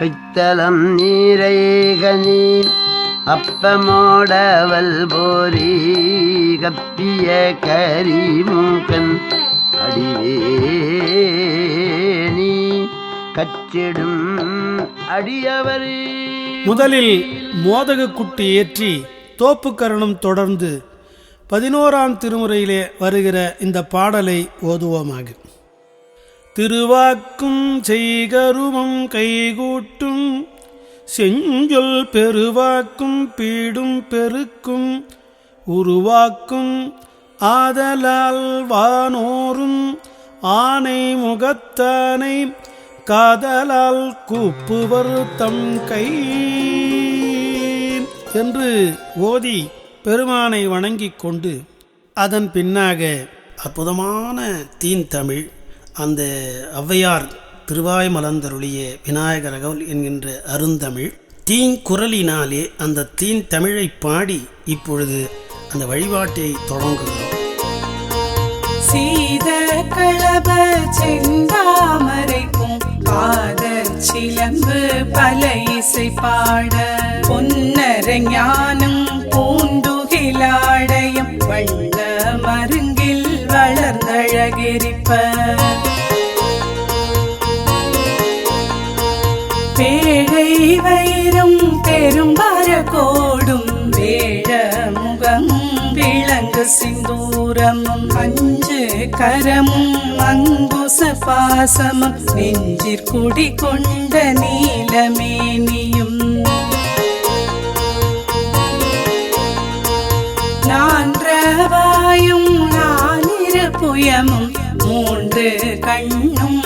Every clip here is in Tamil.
கைத்தலம் நீரைகனி அப்பமோடவல் போரி கப்பிய கரிமூக்கன் அடிவேணி கச்சிடும் அடியவர். முதலில் மோதக குட்டி ஏற்றி தோப்புக்கரணம் தொடர்ந்து 11ஆம் திருமுறையிலே வருகிற இந்த பாடலை ஓதுவோமாக. திருவாக்கும் செய்கருமம் கைகூட்டும் செஞ்சொல் பெருவாக்கும் பீடும் பெருக்கும் உருவாக்கும் ஆதலால் வானோரும் ஆனை முகத்தானை காதலால் கூப்புவர் தம் கை என்று ஓதி பெருமானை வணங்கிக் கொண்டு அதன் பின்னாக அற்புதமான தீன் தமிழ் அந்த ஔவையார் திருவாய் மலர்ந்தருளிய விநாயகர் அகவல் என்கின்ற அருந்தமிழ் தீங்குரலினாலே அந்த தீன் தமிழை பாடி இப்பொழுது அந்த வழிபாட்டை தொடங்குகிறோம். சீத களப செந்தாமரைக்கும் பாத சிலம்பு பல இசை பாட பொன்னர ஞானம் பூண்டுகிலாடயம் வண்ண மருங்கில் வளர்ந்தழகிரிப்ப பேழை வைரம் பெரும்பர கோடும் வேழ முகம் விளங்கு சிந்தூரமும் அஞ்சு கரமும் அங்குச பாசமும் நெஞ்சிற்குடி கொண்ட நீலமேனியும் நான்றவாயும் நானிரு புயமும் மூன்று கண்ணும்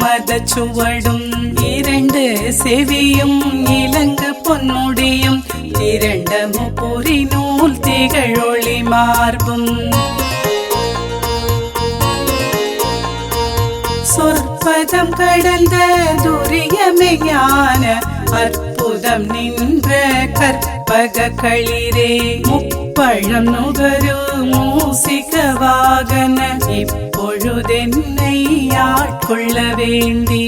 மதச்சுவடும் இரண்டு செவியும் இலங்கு பொன்னுடியும் இரண்டமு பொறி நூல் திகழொளி மார்பும் சொற்பதம் கடந்த துரியமே ஞான அற்புதம் நின்ற கற்பக களிரே முப்பழம் நுகரு மூசிக வாகன இப்பொழுதென்னை ஆட்கொள்ள வேண்டி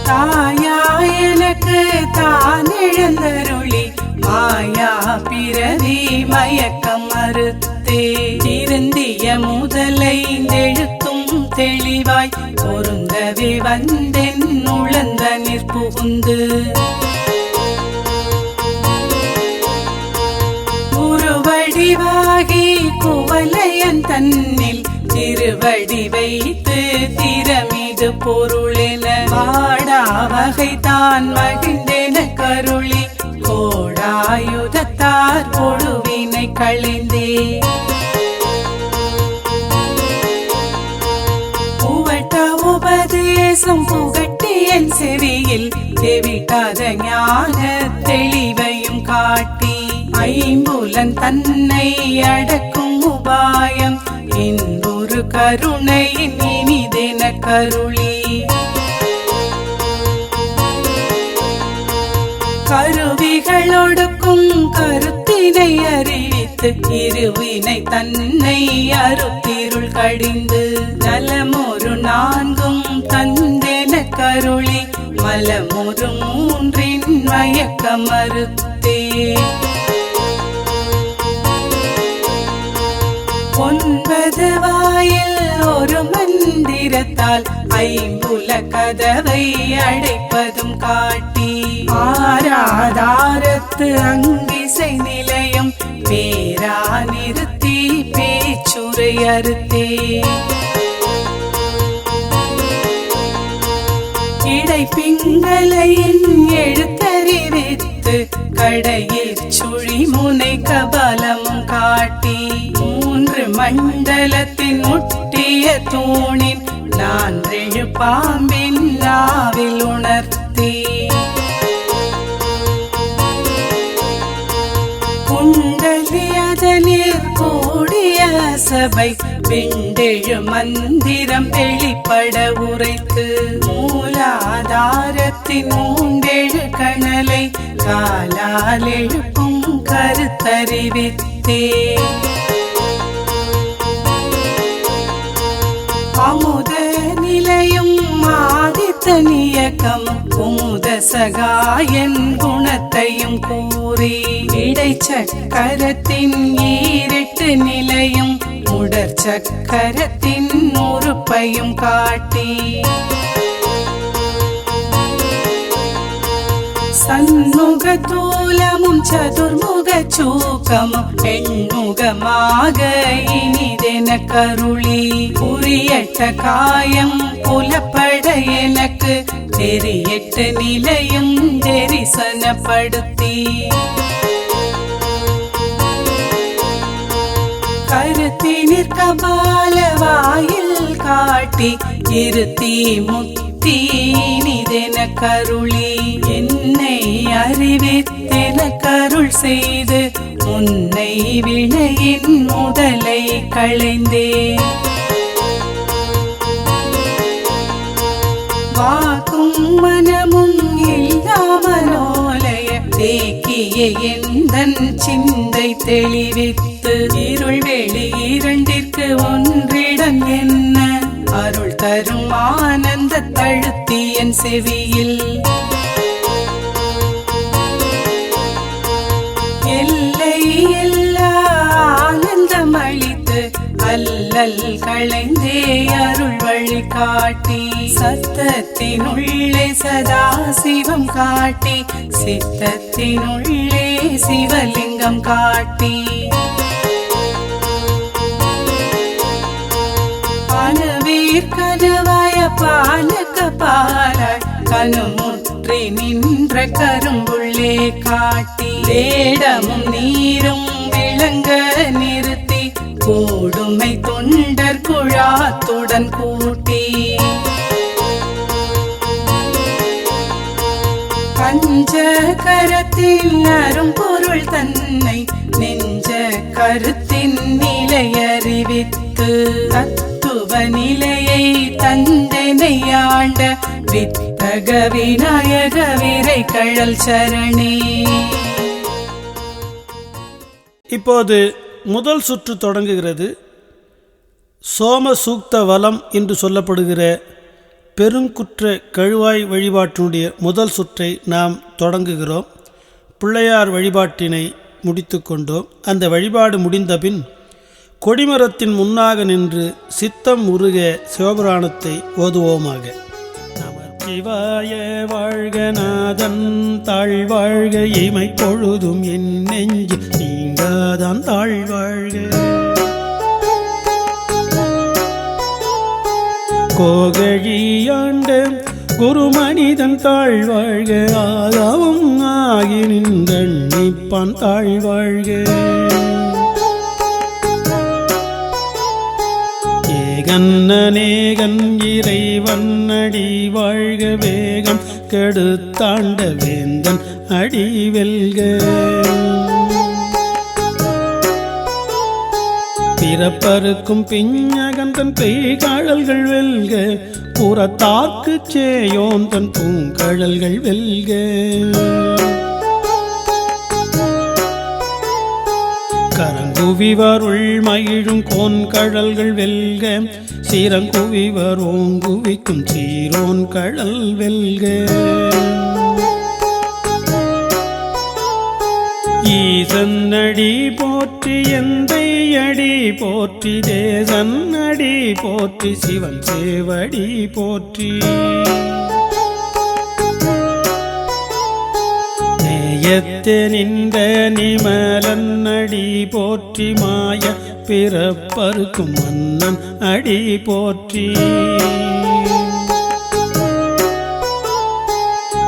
தாயா எனக்கு தான் எழுந்தருளி மாயா பிறவி மயக்கம் மறுத்தே திருந்திய முதலை எழுத்தும் தெளிவாய் பொருந்தவே வந்தென் உழந்த நிற்புகுந்து உருவடிவாகி குவலையன் தன்னில் திருவடி வைத்து திறமிது பொருளென வாடா வகை தான் மகிழ்ந்தென கருளி கோடாயுதத்தார் கொடுவினை களைந்தே புவட்ட உபதேசம் புகட்டியன் செவியில் தெவிட்டாத ஞான தெளிவையும் காட்டி ஐம்புலன் தன்னை அடக்கும் உபாயம் இன்பொரு கருணையின் இனிதென கருளி கருவிகளொடுக்கும் கருத்தினை அறிவித்து இருவினை தன்னை அருத்திருள் கடிந்து நலமொரு நான்கும் தந்தென கருளி மலமொரு மூன்றின் மயக்க மறுத்தே ஒன்பது வாயில் ஒரு மந்திரத்தால் ஐம்புல கதவை அடைப்பதும் காட்டி ஆராதாரத்து அங்கிசை நிலையம் பேரா நிறுத்தி பேச்சுரை அறுத்தே இடை பிங்களையின் எழுத்தறிவித்து கடையில் சுழி முனை கபாலமும் காட்டி மூன்று மண்டலத்தின் முட்டிய தூணின் நான்றெழு பாம்பின் நாவில் உணர்த்தி குண்டலி அதனில் கூடிய சபை விண்டெழு மந்திரம் வெளிப்பட உரைத்து மூலாதாரத்தின் மூண்டெழு கணலை காலால் எழுப்பும் கருத்தறிவித்தே அமுத நிலை தனியகம் குமுத சகாயன் குணத்தையும் கூறி இடைச்சக்கரத்தின் ஈரெட்டு நிலையும் உடற் சக்கரத்தின் உறுப்பையும் காட்டி சண்முக தூலமும் சதுர்முக சூக்கமும் எண்முகமாக இனிதென கருளி புரியட்ட காயம் புலப்பட எனக்கு தெரியட்ட நிலையும் தரிசனப்படுத்தி கருத்தினிற் கபால வாயில் காட்டி இருத்தி முத்தி இனிதென கருளி என்னை அறிவித்தென கருள் செய்து உன்னை வினையின் உடலை களைந்தே வாக்கும் மனமும் இல்லாமலோலய தேக்கிய எந்தன் சிந்தை தெளிவித்து இருள் வெளி இரண்டிற்கு ஒன்றிடம் என்ன அருள் தரும் ஆனந்த தழுத்தியன் செவியில் எல்லை எல்லா ஆனந்தம் அளித்து அல்லல் களைந்தே அருள் வழி காட்டி சத்தத்தினுள்ளே சதா சிவம் காட்டி சித்தத்தினுள்ளே சிவலிங்கம் காட்டி பனவீர் கனவாய பாலக பாலாய் கனுமுற்றி நின்ற கரும்புள்ளே காட்டி வேடமும் நீரும் விளங்க நிறுத்தி கூடுமை தொண்டர் குழாத்துடன் கூட்டி பஞ்ச கரத்தில் அரும் பொருள் தன்னை நெஞ்ச கருத்தின் நிலை அறிவித்து தத்துவ நிலையை தந்தனை ஆண்ட வித்தக விநாயக விரை கழல் சரணே. இப்போது முதல் சுற்று தொடங்குகிறது. சோம சூக்த வலம் என்று சொல்லப்படுகிற பெருங்குற்ற கழுவாய் வழிபாட்டினுடைய முதல் சுற்றை நாம் தொடங்குகிறோம். பிள்ளையார் வழிபாட்டினை முடித்து கொண்டோம். அந்த வழிபாடு முடிந்தபின் கொடிமரத்தின் முன்னாக நின்று சித்தம் உருக சிவபுராணத்தை ஓதுவோமாக. சிவாய வாழ்க நாதன் தாழ்வாழ்க இமை பொழுதும் என் நெஞ்சு நீங்காதான் தாழ்வாழ்க. கோகழியாண்ட குருமனிதன் தாழ்வாழ்க ஆகவும் ஆகி நின்றான் தாழ்வாழ்க. ஏகன்னேகன் இறைவன் அடி வாழ்க வேகம் கெடுத்தாண்ட வேந்தன் அடி வெல்க. பிறப்பருக்கும் பிஞகந்தன் பெய்காழல்கள் வெல்க புறத்தாக்கு சேயோன் தன் பூங்கழல்கள் வெல்க. கரங்குவிவருள் மகிழும் கோன்கழல்கள் வெல்க சீரங்குவிவர் ஓங்குவிக்கும் சீரோன் கழல் வெல்க. ஈசன் அடி போற்றி எந்தை அடி போற்றி தேசன் அடி போற்றி சிவன் சேவடி போற்றி. நேயத்தே நின்ற நிமலன் அடி போற்றி மாய பிறப்பருக்கும் மன்னன் அடி போற்றி.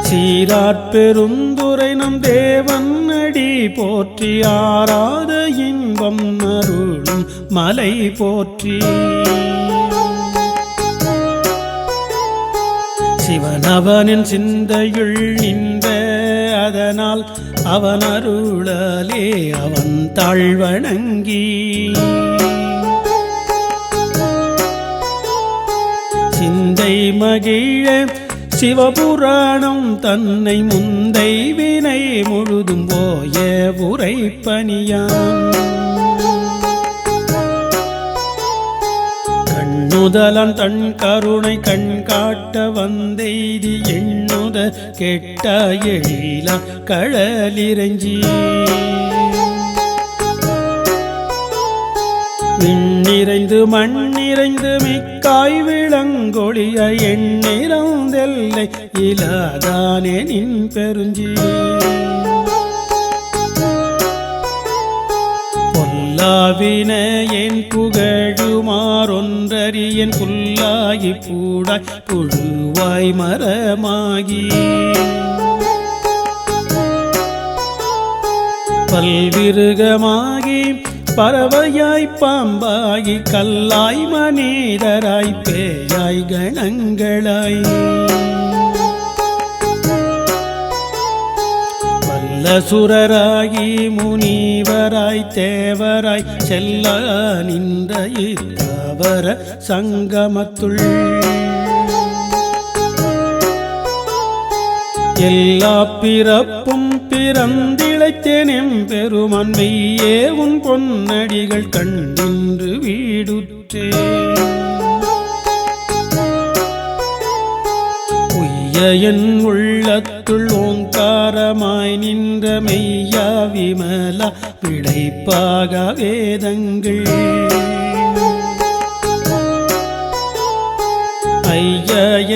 சீராட்பெருந்துரை நம் தேவன் அடி போற்றி ஆராத இன்பம் அருளும் மலை போற்றி. சிவனவனின் சிந்தையுள் நின்ற அதனால் அவன் அருளாலே அவன் தாழ்வணங்கி. சிந்தை மகிழ சிவபுராணம் தன்னை முந்தை வினை முழுதும் போய உரைப்பனியான். கண்ணுதலன் தன் கருணை கண் காட்ட வந்தெய்தி எண்ணுத கெட்ட எழில கழலிரஞ்சி விண்ணிறைந்து மண்ணிறைந்து மிக்காய் விளங்கொழிய எண்ணிறந்தெல்லை இலாதானே நின் பெருஞ்சி பொல்லாவின என் புகழுமாறொன்றறியன் புல்லாகி பூடாய் புழுவாய் மரமாகி பல்விருகமாகி பறவையாய் பாம்பாகி கல்லாய் மனிதராய் பேயாய் கணங்களாய் வல்லசுரராகி முனிவராய் தேவராய் செல்ல நின்ற இத்தவர சங்கமத்துள் எல்லா பிறப்பும் பிறந்திழைத்தேனெம் பெருமான் மெய்யே உன் பொன்னடிகள் கண்டின்று வீடுற்றே உய்ய என் உள்ளத்துள் ஓங்காரமாய் நின்ற மெய்யா விமலா விளைப்பாக வேதங்கள் ஐய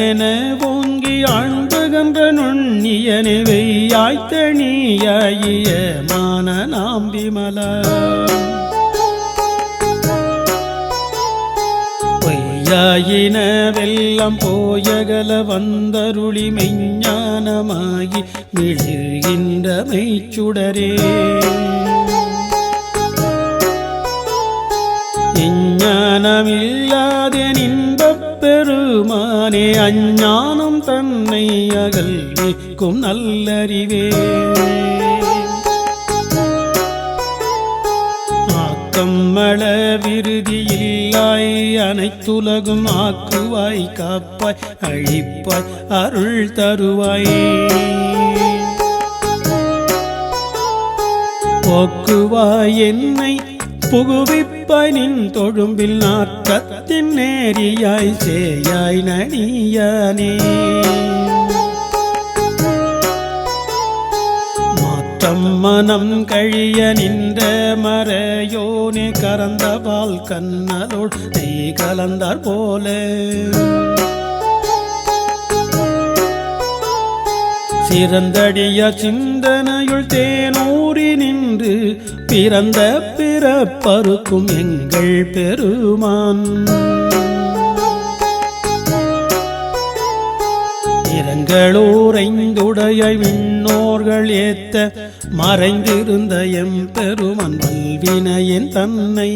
என ஓங்கி ஆழ்ந்துகன்ற நுண்ணியனை வெய்யாய்த்தணியாய மான நாம் விமலா பொய்யாயின வெல்லம் போயகல வந்தருளி மெஞ்ஞானமாகி மிளிர்கின்ற மெய்ச்சுடரே எஞ்ஞானமில்லாதே இன்பப் பெருமானே அஞ்ஞானம் தன்னை அகல்விக்கும் நல்லறிவே ஆக்கம்மள விருதியில்லாய் அனைத்துலகும் ஆக்குவாய் காப்பாய் அழிப்பாய் அருள் தருவாய் போக்குவாய் என்னை புகுவிப்பாய் நின் தொழும்பில் நாற்றத்தின் நேரியாய் சேயாய் நனியானே மாற்றம் மனம் கழிய நின்ற மறையோனே கறந்தபால் கண்ணலோடு நெய் கலந்தார் போல சிறந்தடிய சிந்தனையுள் தேனூறி நின்று பிறந்த பிறப்பருக்கும் எங்கள் பெருமான் இரங்களூரைந்துடைய விண்ணோர்கள் ஏத்த மறைந்திருந்த எம் பெருமான் வல்வினையின் தன்னை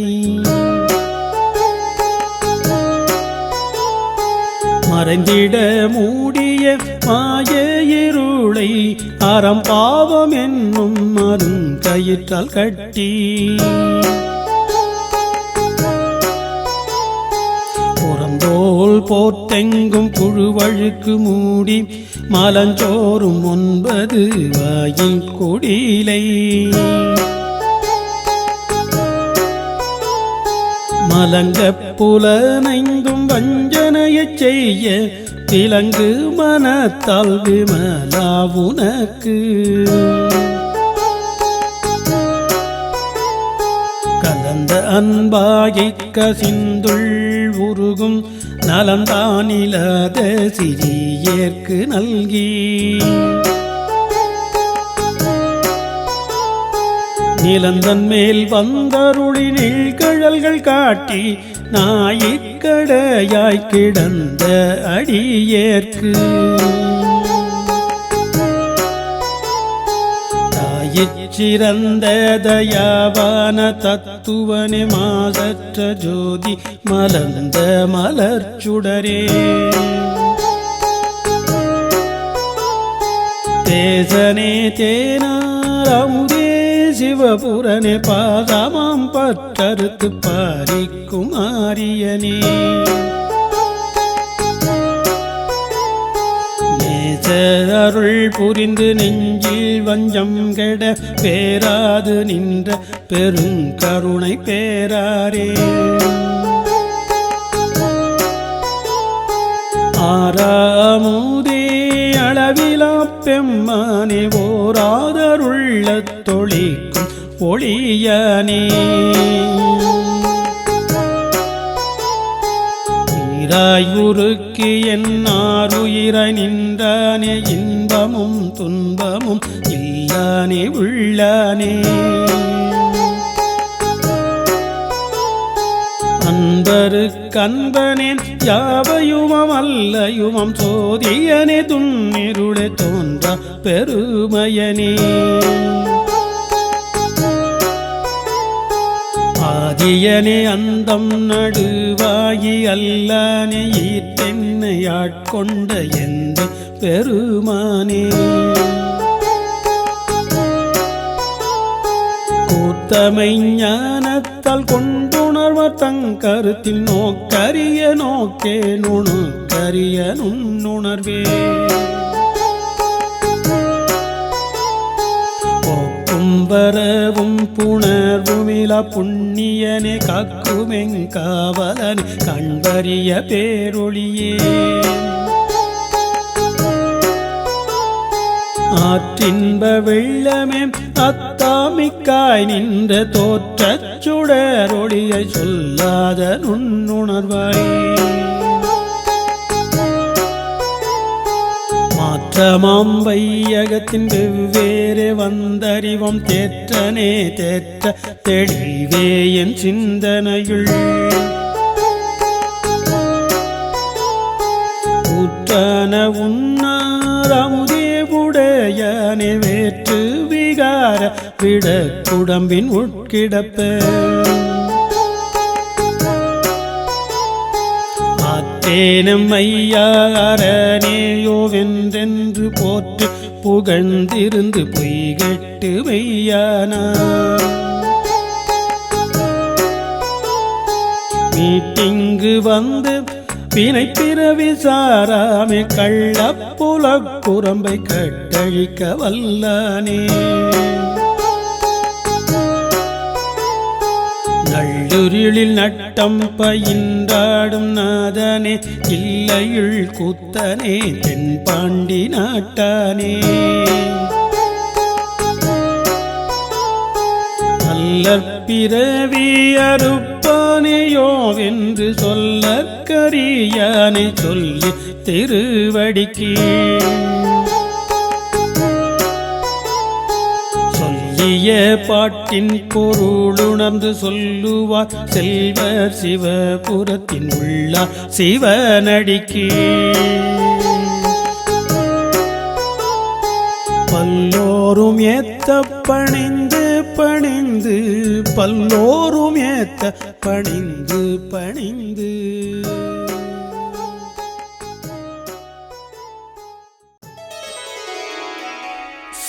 மறைந்திட மூடிய மாய இருளை அறம்பாவம் என்னும் அருங்கயிற்றால் கட்டி புறந்தோல் போர்த்தெங்கும் புழுவழுக்கு மூடி மலஞ்சோறும் 9 வாயில் கொடிலை மலங்க புலனைந்தும் வஞ்சனையச் செய்ய திலங்கு மனத்தால் விமலா உனக்கு கலந்த அன்பாகி கசிந்துள் உருகும் நலந்தானிலாத சிறியேற்கு நல்கி நிலந்தன் மேல் வந்தருளி நீழ்கழல்கள் காட்டி நாயிக்கடையாய் கிடந்த அடியேற்கு தாயிச்சிறந்த தயாவான தத்துவனே மாசற்ற ஜோதி மலர்ந்த மலர்ச்சுடரே தேசனே தேனாரமுதே சிவபுரனே பாதமாம் பற்றறுத்து பாரிக்கும் ஆரியனே நேசருள் புரிந்து நெஞ்சில் வஞ்சம் கெட பேராது நின்ற பெருங்கருணை பேராரே ஆறாமுதே அளவிலா பெம்மானே ஓராதருள்ள தொழிக்கும் ஒளியனே உருக்கு என்னாருயிராய் நின்றானே இன்பமும் துன்பமும் இல்லானே உள்ளானே அன்பருக்கன்பனேன் யாவையுமம் அல்லயுமம் சோதியனே துன்னிருளே தோன்றா பெருமையனே ஆதியனே அந்தம் நடுவாயி அல்லனே ஈத்தென்னை ஆட்கொண்ட எந்த பெருமானே கூத்தமை ஞானத்தால் கொண்டுணர்வர் தங்கருத்தில் நோக்கரிய நோக்கே நுணுக்கரிய நுண்ணுணர்வே வரவும் புணர்வுமிலா புண்ணியனே காக்குமெங்காவலனே கண்பரிய பேரொளியே ஆற்றின்ப வெள்ளமே அத்தாமிக்காய் நின்ற தோற்றச் சுடரொளியை சொல்லாத நுண்ணுணர்வாய் மாற்றமாம் வையகத்தின் வெவ்வேறு வந்தறிவம் தேற்றனே தேற்ற தெளிவே என் சிந்தனையுள் ஊற்றான உன்னாரமுதே உடையனே வேற்று விகார விட குடம்பின் உட்கிடப்ப ஆத்தேனம் ஐயாரனேயோவென்றென்று போற்று புகழ்ந்திருந்து பொய்கட்டு மெய்யானா மீட்டிங்கு வந்து வினை பிறவி சாராமே கள்ளப்புலக் குரம்பை கட்டழிக்க வல்லானே நள்ளுருளில் நட்டம் பயின்றாடும் நாதனே இல்லையுள் கூத்தனே தென்பாண்டி நாட்டானே அல்லற்பிறவி அறுப்பானேயோவென்று சொல்லற்கரியானை சொல்லி திருவடிக்கு சொல்லிய பாட்டின் பொருளுணர்ந்து சொல்லுவார் செல்வர் சிவபுரத்தின் உள்ளார் சிவனடிக்கு பல்லோரும் ஏத்த பணிந்து பணிந்து பல்லோரும் ஏத்த பணிந்து பணிந்து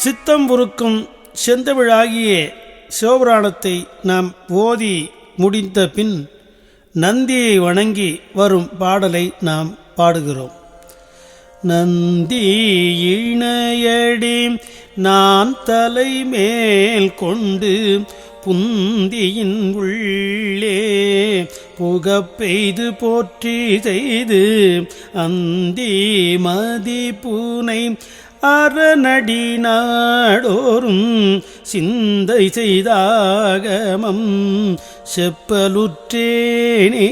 சித்தம் உருக்கும் செந்தமிழாகிய சிவபுராணத்தை நாம் ஓதி முடிந்த பின் நந்தியை வணங்கி வரும் பாடலை நாம் பாடுகிறோம். நந்தி இணையடி நான் தலைமேல் கொண்டு புந்தியின் உள்ளே புகப்பெய்து போற்றி செய்து அந்தி மதி பூனை அரணடி நாடோறும் சிந்தை செய்தாகமம் செப்பலுற்றேனே.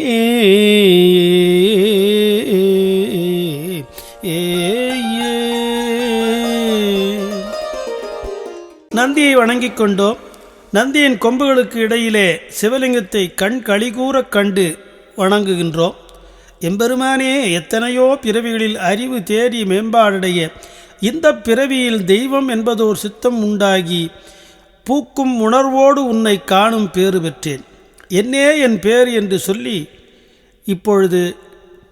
நந்தியை வணங்கிக் கொண்டோம். நந்தியின் கொம்புகளுக்கு இடையிலே சிவலிங்கத்தை கண் களிகூறக் கண்டு வணங்குகின்றோம். எம்பெருமானே, எத்தனையோ பிறவிகளில் அறிவு தேடி மேம்பாடடைய இந்த பிறவியில் தெய்வம் என்பதோர் சித்தம் உண்டாகி பூக்கும் உணர்வோடு உன்னை காணும் பேறு பெற்றேன். என்னே என் பேர் என்று சொல்லி இப்பொழுது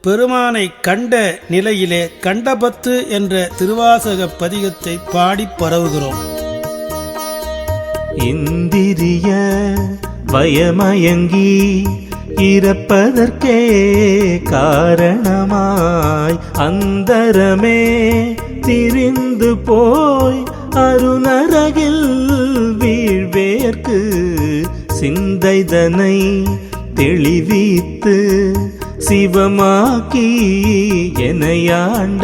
பெருமானை கண்ட நிலையிலே கண்டபத்து என்ற திருவாசக பதிகத்தை பாடி பரவுகிறோம். இந்திரிய பயமயங்கி இறப்பதற்கே காரணமாய் அந்தரமே திரிந்து போய் அருணரகில் வீழ்வேற்கு சிந்தைதனை தெளிவித்து சிவமாக்கி எனையாண்ட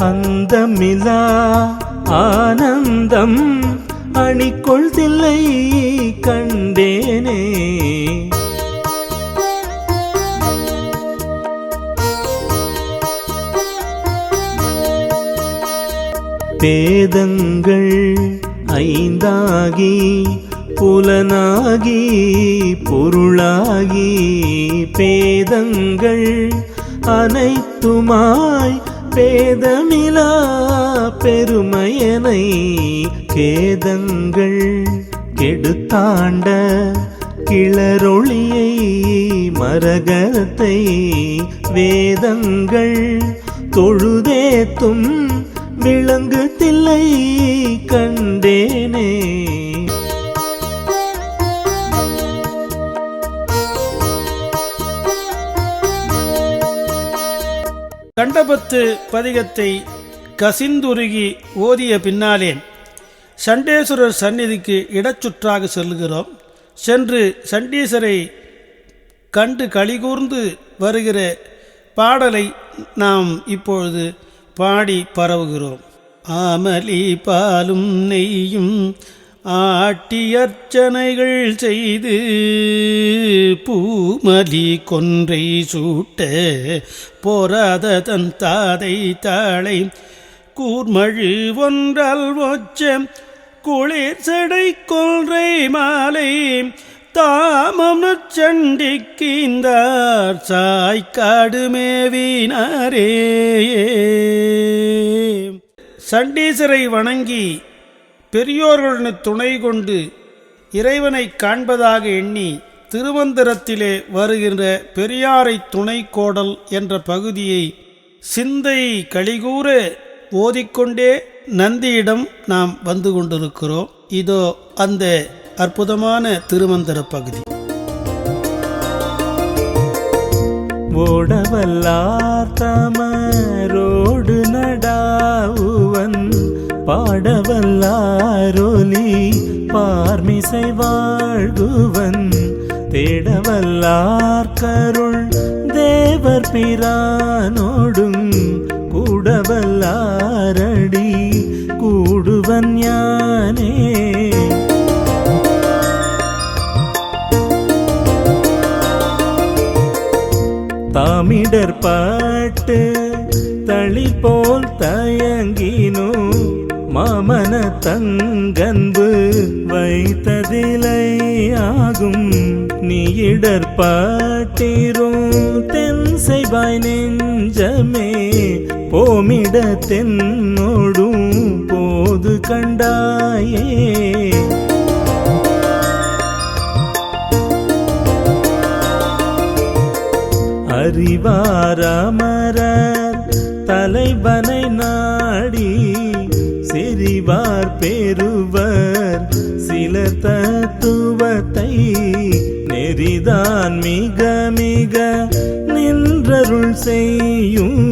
அந்தமிலா ஆனந்தம் அணிக்கொள் தில்லை கண்டேனே. பேதங்கள் ஐந்தாகி புலனாகி பொருளாகி பேதங்கள் அனைத்துமாய் பேதமிலா பெருமையனை கேதங்கள் கெடுத்தாண்ட கிளரொளியை மரகத்தை வேதங்கள் தொழுதேத்தும் விளங்கு தில்லை கண்டேனே. கண்டபத்து பதிகத்தை கசிந்துருகி ஓதிய பின்னாலே சண்டேஸ்வரர் சந்நிதிக்கு இடச்சுற்றாக செல்கிறோம். சென்று சண்டீசரை கண்டு களிகூர்ந்து வருகிற பாடலை நாம் இப்பொழுது பாடி பரவுகிறோம். ஆமலி பாலும் நெய்யும் ஆட்டியர்ச்சனைகள் செய்து பூமலி கொன்றை சூட்ட போராத தன் தாதை தாளை கூர்மழு ஒன்றால் ஒச்ச குளிர் செடை கொன்றை மாலை தாமம் சண்டிக்கிந்தார் சாய்க்காடு மேவினாரே. சண்டீசரை வணங்கி பெரியோர்களுடன் துணை கொண்டு இறைவனை காண்பதாக எண்ணி திருமந்திரத்திலே வருகின்ற பெரியாரை துணை கோடல் என்ற பகுதியை சிந்தை களிகூர ஓதிக்கொண்டே நந்தியிடம் நாம் வந்து கொண்டிருக்கிறோம். இதோ அந்த அற்புதமான திருமந்திர பகுதி. ஓடவல்லார் தமரோடு நடாவுவன் பாடவல்லாரொலி பார்மிசை வாழ்குவன் தேடவல்லார் கருள் தேவர் பிரானோடும் கூடவல்லாரடி கூடுவன் ஞானே. தாமிடர்பாட்டு தளிபோல் தயங்கினோ மாமன தங்கன்பு வைத்ததிலையாகும் நீயிடர்பாட்டிரும் தென் செய்வாய் நெஞ்சமே போமிட தென்னோடும் போது கண்டாயே. அறிவாரமரர் தலைவனை நாடி செறிவார் பெறுவர் சில தத்துவத்தை நெறிதான் மிக மிக நின்றருள் செய்யும்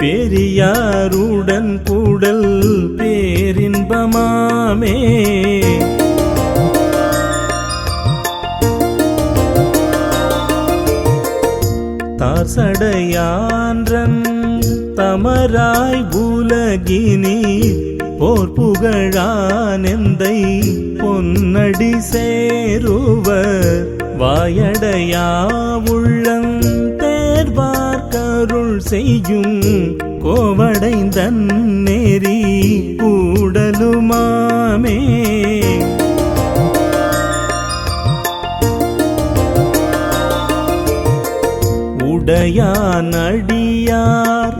பெரியாருடன் கூடல் பேரின்பமாமே. தார்சடையான்றன் தமராய் உலகினி போர் புகழானெந்தை பொன்னடி சேருவர் வாயடையா உள்ளம் தேர்வார் கருள் செய்யும் கோவடைந்தன் நெறி கூடலுமாமே. உடையான் அடியார்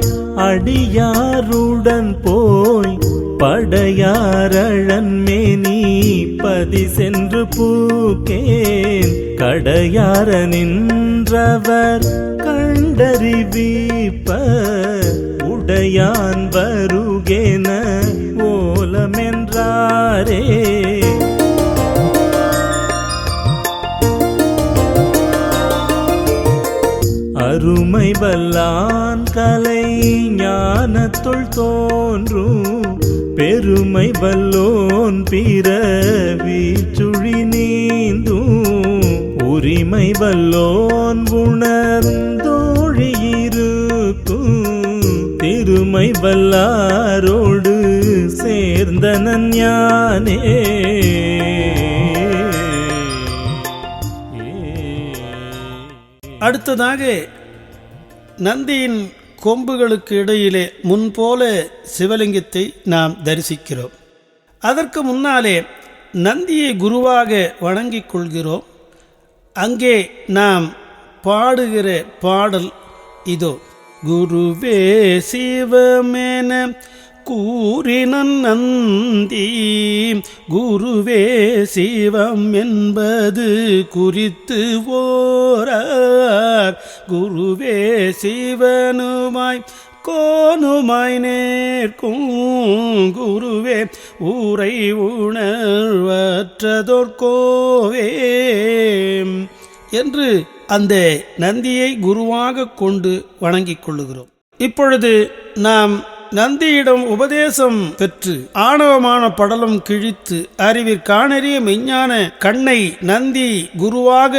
அடியாருடன் போய் படையாரழன் மேனி பதி சென்று பூக்கேன் கடையார நின்றவர் கண்டறிவிப்ப உடையான் வருகேன ஓலமென்றாரே. அருமை வல்லான் கலை ஞானத்துள் தோன்றும் பெருமை வல்லோன் பிறவி சுழி நீந்தும் உரிமை வல்லோன் உணர்ந்தோழியிருக்கும் திருமை வல்லாரோடு சேர்ந்தனன் ஞானே. அடுத்ததாக நந்தியின் கொம்புகளுக்கு இடையிலே முன்போல சிவலிங்கத்தை நாம் தரிசிக்கிறோம். அதற்கு முன்னாலே நந்தியை குருவாக வணங்கிக் கொள்கிறோம். அங்கே நாம் பாடுகிற பாடல் இதோ. குருவே சிவமென கூறினன் நந்தி, குருவே சிவம் என்பது குறித்து ஓரார், குருவே சிவனுமாய் கோனுமாய் நேர்க்கும், குருவே ஊரை உணர்வற்றதோர்கோவே என்று அந்த நந்தியை குருவாக கொண்டு வணங்கிக் கொள்ளுகிறோம். இப்பொழுது நாம் நந்தியிடம் உபதேசம் பெற்று ஆணவமான படலம் கிழித்து அறிவிற்காணறிய மெஞ்ஞான கண்ணை நந்தி குருவாக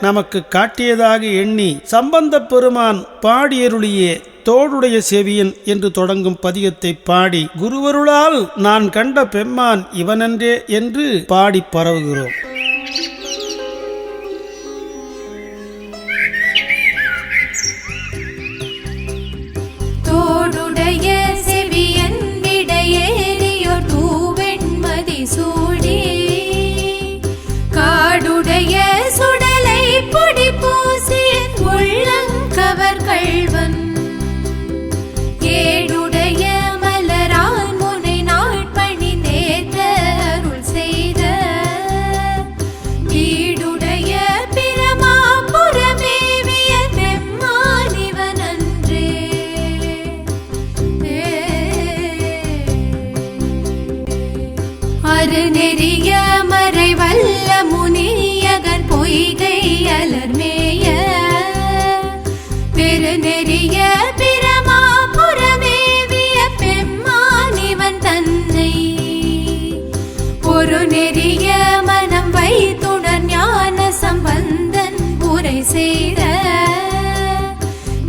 நமக்கு காட்டியதாக எண்ணி சம்பந்தப் பெருமான் பாடியருளிய தோடுடைய செவியன் என்று தொடங்கும் பதிகத்தை பாடி குருவருளால் நான் கண்ட பெம்மான் இவனன்றே என்று பாடி பரவுகிறோம். தோடுடைய செவியன் விடையேறியோர் தூவெண்மதி சூடி, காடுடைய சுடலை பொடி பூசிய உள்ளங்கவர் கள்வன், ஏடுடைய மலரான் முனை நாட்பணி நேர்ந்த அருள் செய்த, ஈடுடைய பிரமாபுரமேவிய பெம்மானிவனன்றே. அருநெறிய மறைவல்ல முனியகன் பொய்கை அலர்மேய, பெருநெறிய பிரமாபுரமேவிய பெம்மானிவன் தன்னை, ஒரு நெறிய மனம் வைத்துணர் ஞான சம்பந்தன் உரை செய்த,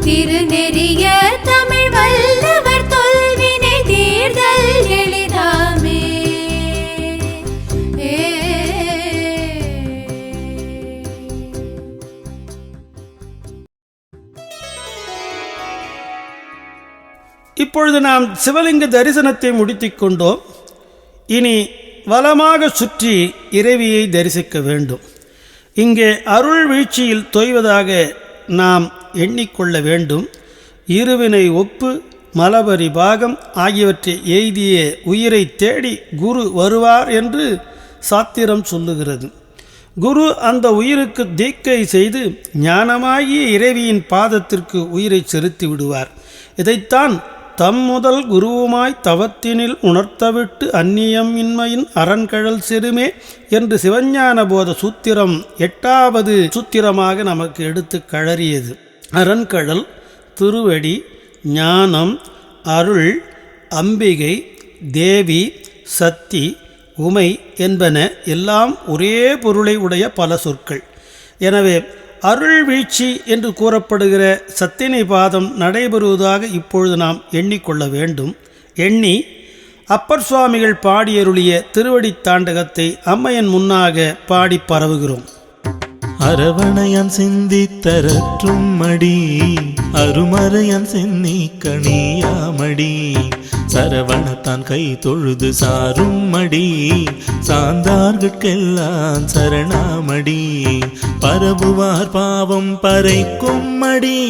திருநெறிய தமிழ் வல்லவர் தொல்வினை தீர்தல் எளிதாமே. இப்பொழுது நாம் சிவலிங்க தரிசனத்தை முடித்துக் கொண்டோம். இனி வலமாக சுற்றி இறைவியை தரிசிக்க வேண்டும். இங்கே அருள் வீழ்ச்சியில் தொய்வதாக நாம் எண்ணிக்கொள்ள வேண்டும். இருவினை ஒப்பு மலபரி பாகம் ஆகியவற்றை எய்திய உயிரை தேடி குரு வருவார் என்று சாத்திரம் சொல்லுகிறது. குரு அந்த உயிருக்கு தீக்கை செய்து ஞானமாகிய இறைவியின் பாதத்திற்கு உயிரை செலுத்தி விடுவார். இதைத்தான் தம் முதல் குருவுமாய் தவத்தினில் உணர்த்தவிட்டு அந்நியம் இன்மையின் அரண்கழல் சிறுமே என்று சிவஞான போத சூத்திரம் 8வது சூத்திரமாக நமக்கு எடுத்து கழறியது. அரண்கழல், திருவடி, ஞானம், அருள், அம்பிகை, தேவி, சக்தி, உமை என்பன எல்லாம் ஒரே பொருளை உடைய பல சொற்கள். எனவே அருள் வீழ்ச்சி என்று கூறப்படுகிற சத்தினை பாதம் நடைபெறுவதாக இப்பொழுது நாம் எண்ணிக்கொள்ள வேண்டும். எண்ணி அப்பர் சுவாமிகள் பாடியருளிய திருவடி தாண்டகத்தை அம்மையன் முன்னாக பாடி பரவுகிறோம். அரவணையான் சிந்தித்தரற்றும் மடி, அருமறையான் சென்னி கணியாமடி, சரவணத்தான் கை தொழுது சாரும் மடி, சார்ந்தார்கெல்லாம் சரணாமடி, பரவுவார் பாவம் பறைக்கும் மடி,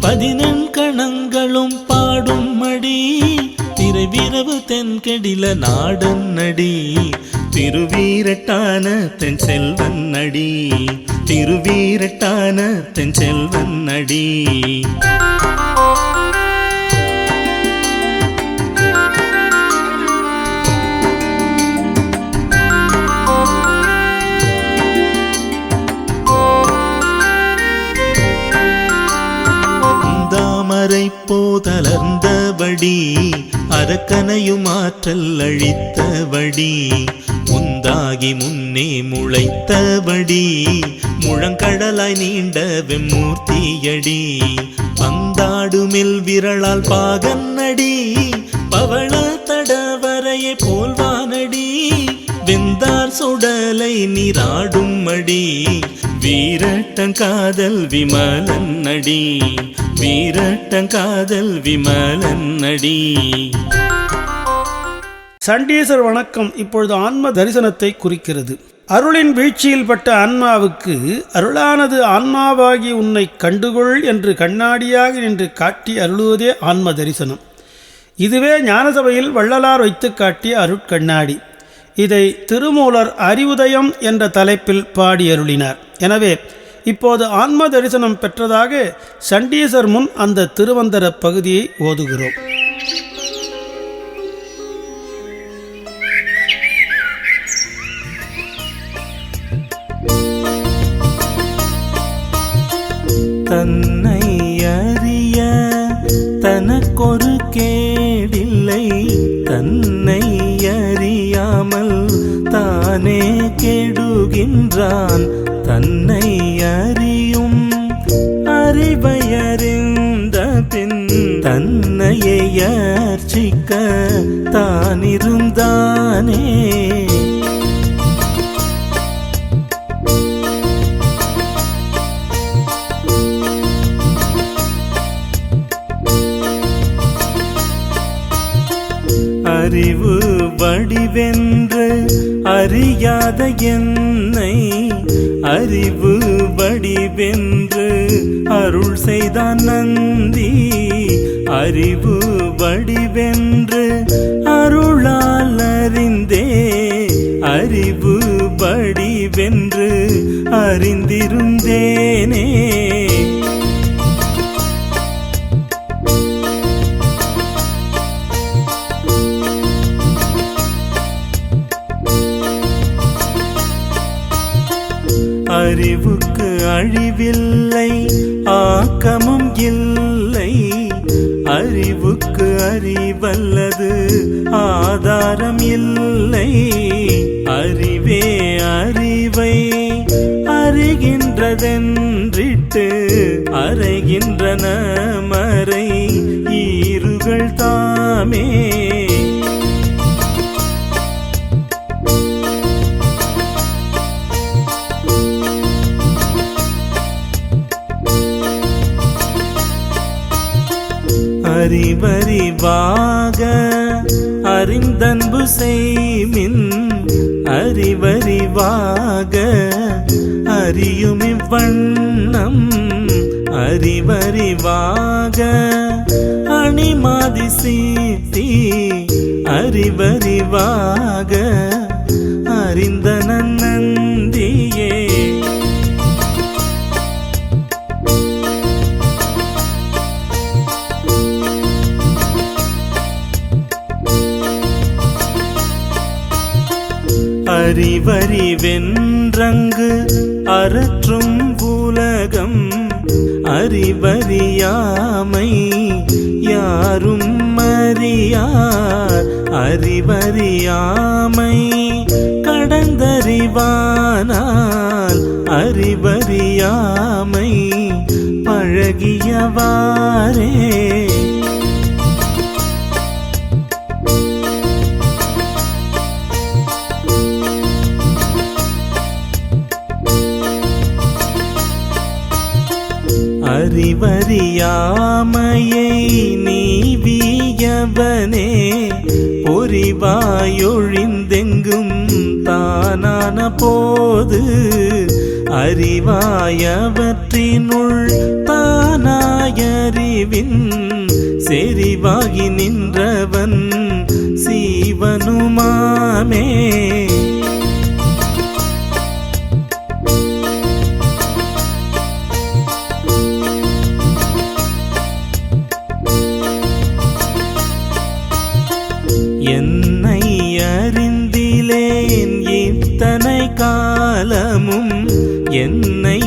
14 கணங்களும் பாடும் மடி, திரைவிரவு தென்கெடில நாடன் நடி, திருவீரட்டான தென் செல்வன் நடி, திருவீரட்டான தென் செல்வன் நடி. தாமரை போதலர்ந்தபடி அரக்கனையும் ஆற்றல் அழித்தபடி, உந்த மூன்றாகி முன்னே முளைத்தபடி முழங்கடலாய் நீண்ட வெம்மூர்த்தியடி பந்தாடுமில் விரலால் பாகன்னடி பவள தடவரையை போல்வானடி வெந்தார் சுடலை நீராடும் அடி வீரட்டங்காதல் விமலன் அடி வீரட்டங்காதல் விமலன் அடி. சண்டீசர் வணக்கம் இப்பொழுது ஆன்ம தரிசனத்தை குறிக்கிறது. அருளின் வீழ்ச்சியில் பட்ட ஆன்மாவுக்கு அருளானது ஆன்மாவாகி உன்னை கண்டுகொள் என்று கண்ணாடியாக நின்று காட்டி அருளுவதே ஆன்ம தரிசனம். இதுவே ஞானசபையில் வள்ளலார் வைத்து காட்டிய அருட்கண்ணாடி. இதை திருமூலர் அறிவுதயம் என்ற தலைப்பில் பாடி அருளினார். எனவே இப்போது ஆன்ம தரிசனம் பெற்றதாக சண்டீசர் முன் அந்த திருவந்தர பகுதியை ஓதுகிறோம். தன்னை அறிய தனக்கொரு கேடில்லை தன்னை அறியாமல் தானே கெடுகின்றான் தன்னை அறியும் அறிவையறிந்த பின் தன்னையை அர்ச்சிக்க தானிருந்தானே. அறிவு வடிவென்று அறியாத என்னை அறிவு வடிவென்று அருள் செய்தான் நந்தி அறிவு வடிவென்று அருளால் அறிந்தே அறிவு வடிவென்று அறிந்திருந்தேனே. அறிவுக்கு அழிவில்லை ஆக்கமும் இல்லை அறிவுக்கு அறிவல்லது ஆதாரம் இல்லை அறிவே அறிவை அறிகின்றதென்றிட்டு அறைகின்றன மறை ஈறுகள் தாமே. அறிவறிவாக அறிந்தன்பு செய்மின் அறிவறிவாக அறியும் இவ்வண்ணம் அறிவறிவாக அணிமாதி சீத்தி அறிவறிவாக அறிந்த நந்தியே. அறிவறிவென்றங்கு அறற்றும் உலகம் அறிவறியாமை யாரும் அறியார் அறிவறியாமை கடந்தறிவானால் அறிவறியாமை பழகியவாறே. அறிவறியாமையை நீவியவனே பொறிவாயொழிந்தெங்கும் தானான போது அறிவாயவற்றினுள் தானாயறிவின் செறிவாகி நின்றவன் சீவனுமாமே. என்னை அறிந்திலேன் இத்தனை காலமும் என்னை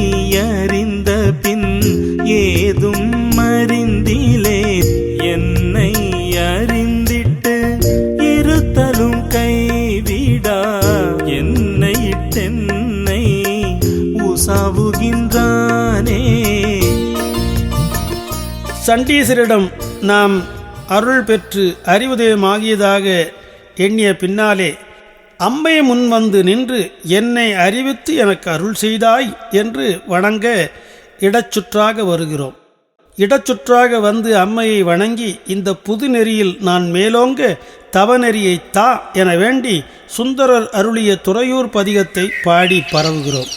அறிந்த பின் ஏதும் அறிந்திலேன் என்னை அறிந்திட்டு இருத்தலும் கைவிடா என் சண்டீசரிடம் நாம் அருள் பெற்று அறிவுதயமாகியதாக எண்ணிய பின்னாலே அம்மை முன் வந்து நின்று என்னை அறிவித்து எனக்கு அருள் செய்தாய் என்று வணங்க இடச்சுற்றாக வருகிறோம். இடச்சுற்றாக வந்து அம்மையை வணங்கி இந்த புது நெறியில் நான் மேலோங்க தவநெறியை தா என வேண்டி சுந்தரர் அருளிய துறையூர் பதிகத்தை பாடி பரவுகிறோம்.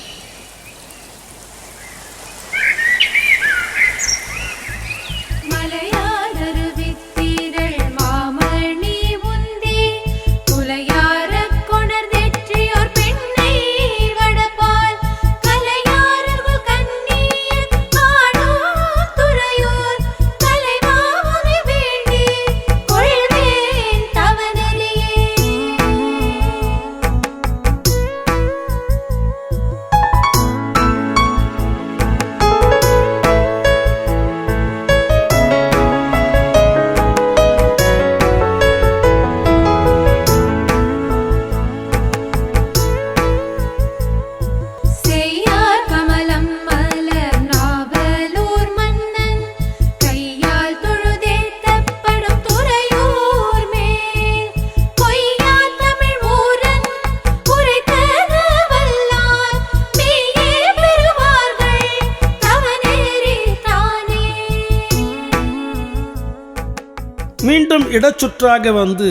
மீண்டும் இடச்சுற்றாக வந்து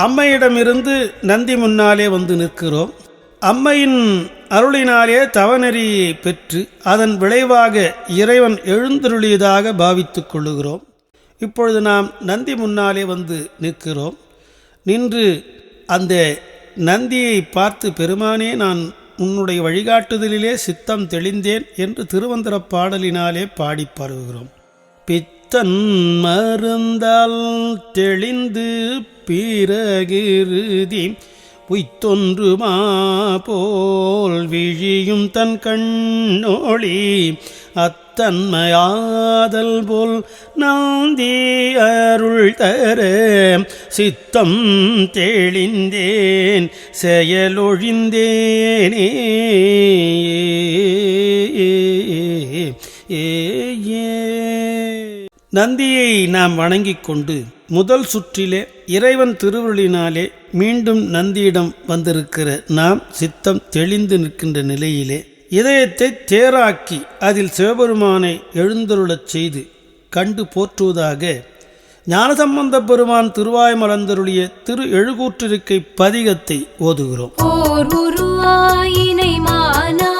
அம்மையிடமிருந்து நந்தி முன்னாலே வந்து நிற்கிறோம். அம்மையின் அருளினாலே தவநெறியை பெற்று அதன் விளைவாக இறைவன் எழுந்தருளியதாக பாவித்துக் கொள்ளுகிறோம். இப்பொழுது நாம் நந்தி முன்னாலே வந்து நிற்கிறோம். நின்று அந்த நந்தியை பார்த்து, பெருமானே, நான் உன்னுடைய வழிகாட்டுதலிலே சித்தம் தெளிந்தேன் என்று திருவந்திரப் பாடலினாலே பாடி பரவுகிறோம். பித்தன் மருந்தால் தெளிந்து பிறகிருதி உய்த்தொன்றுமா போல் விழியும் தன் கண்ணொளி அத்தன்மையாதல் போல் நாந்தி அருள் தர சித்தம் தெளிந்தேன் செயலொழிந்தேனே. நந்தியை நாம் வணங்கிக் கொண்டு முதல் சுற்றிலே இறைவன் திருவருளினாலே மீண்டும் நந்தியிடம் வந்திருக்கிற நாம் சித்தம் தெளிந்து நிற்கின்ற நிலையிலே இதயத்தை தேராக்கி அதில் சிவபெருமானை எழுந்தருளச் செய்து கண்டு போற்றுவதாக ஞானசம்பந்த பெருமான் திருவாய் மலர்ந்தருளிய திரு எழுகூற்றிருக்கை பதிகத்தை ஓதுகிறோம். ஓர் உருவாயினை மானாங்காரத்தேரியல்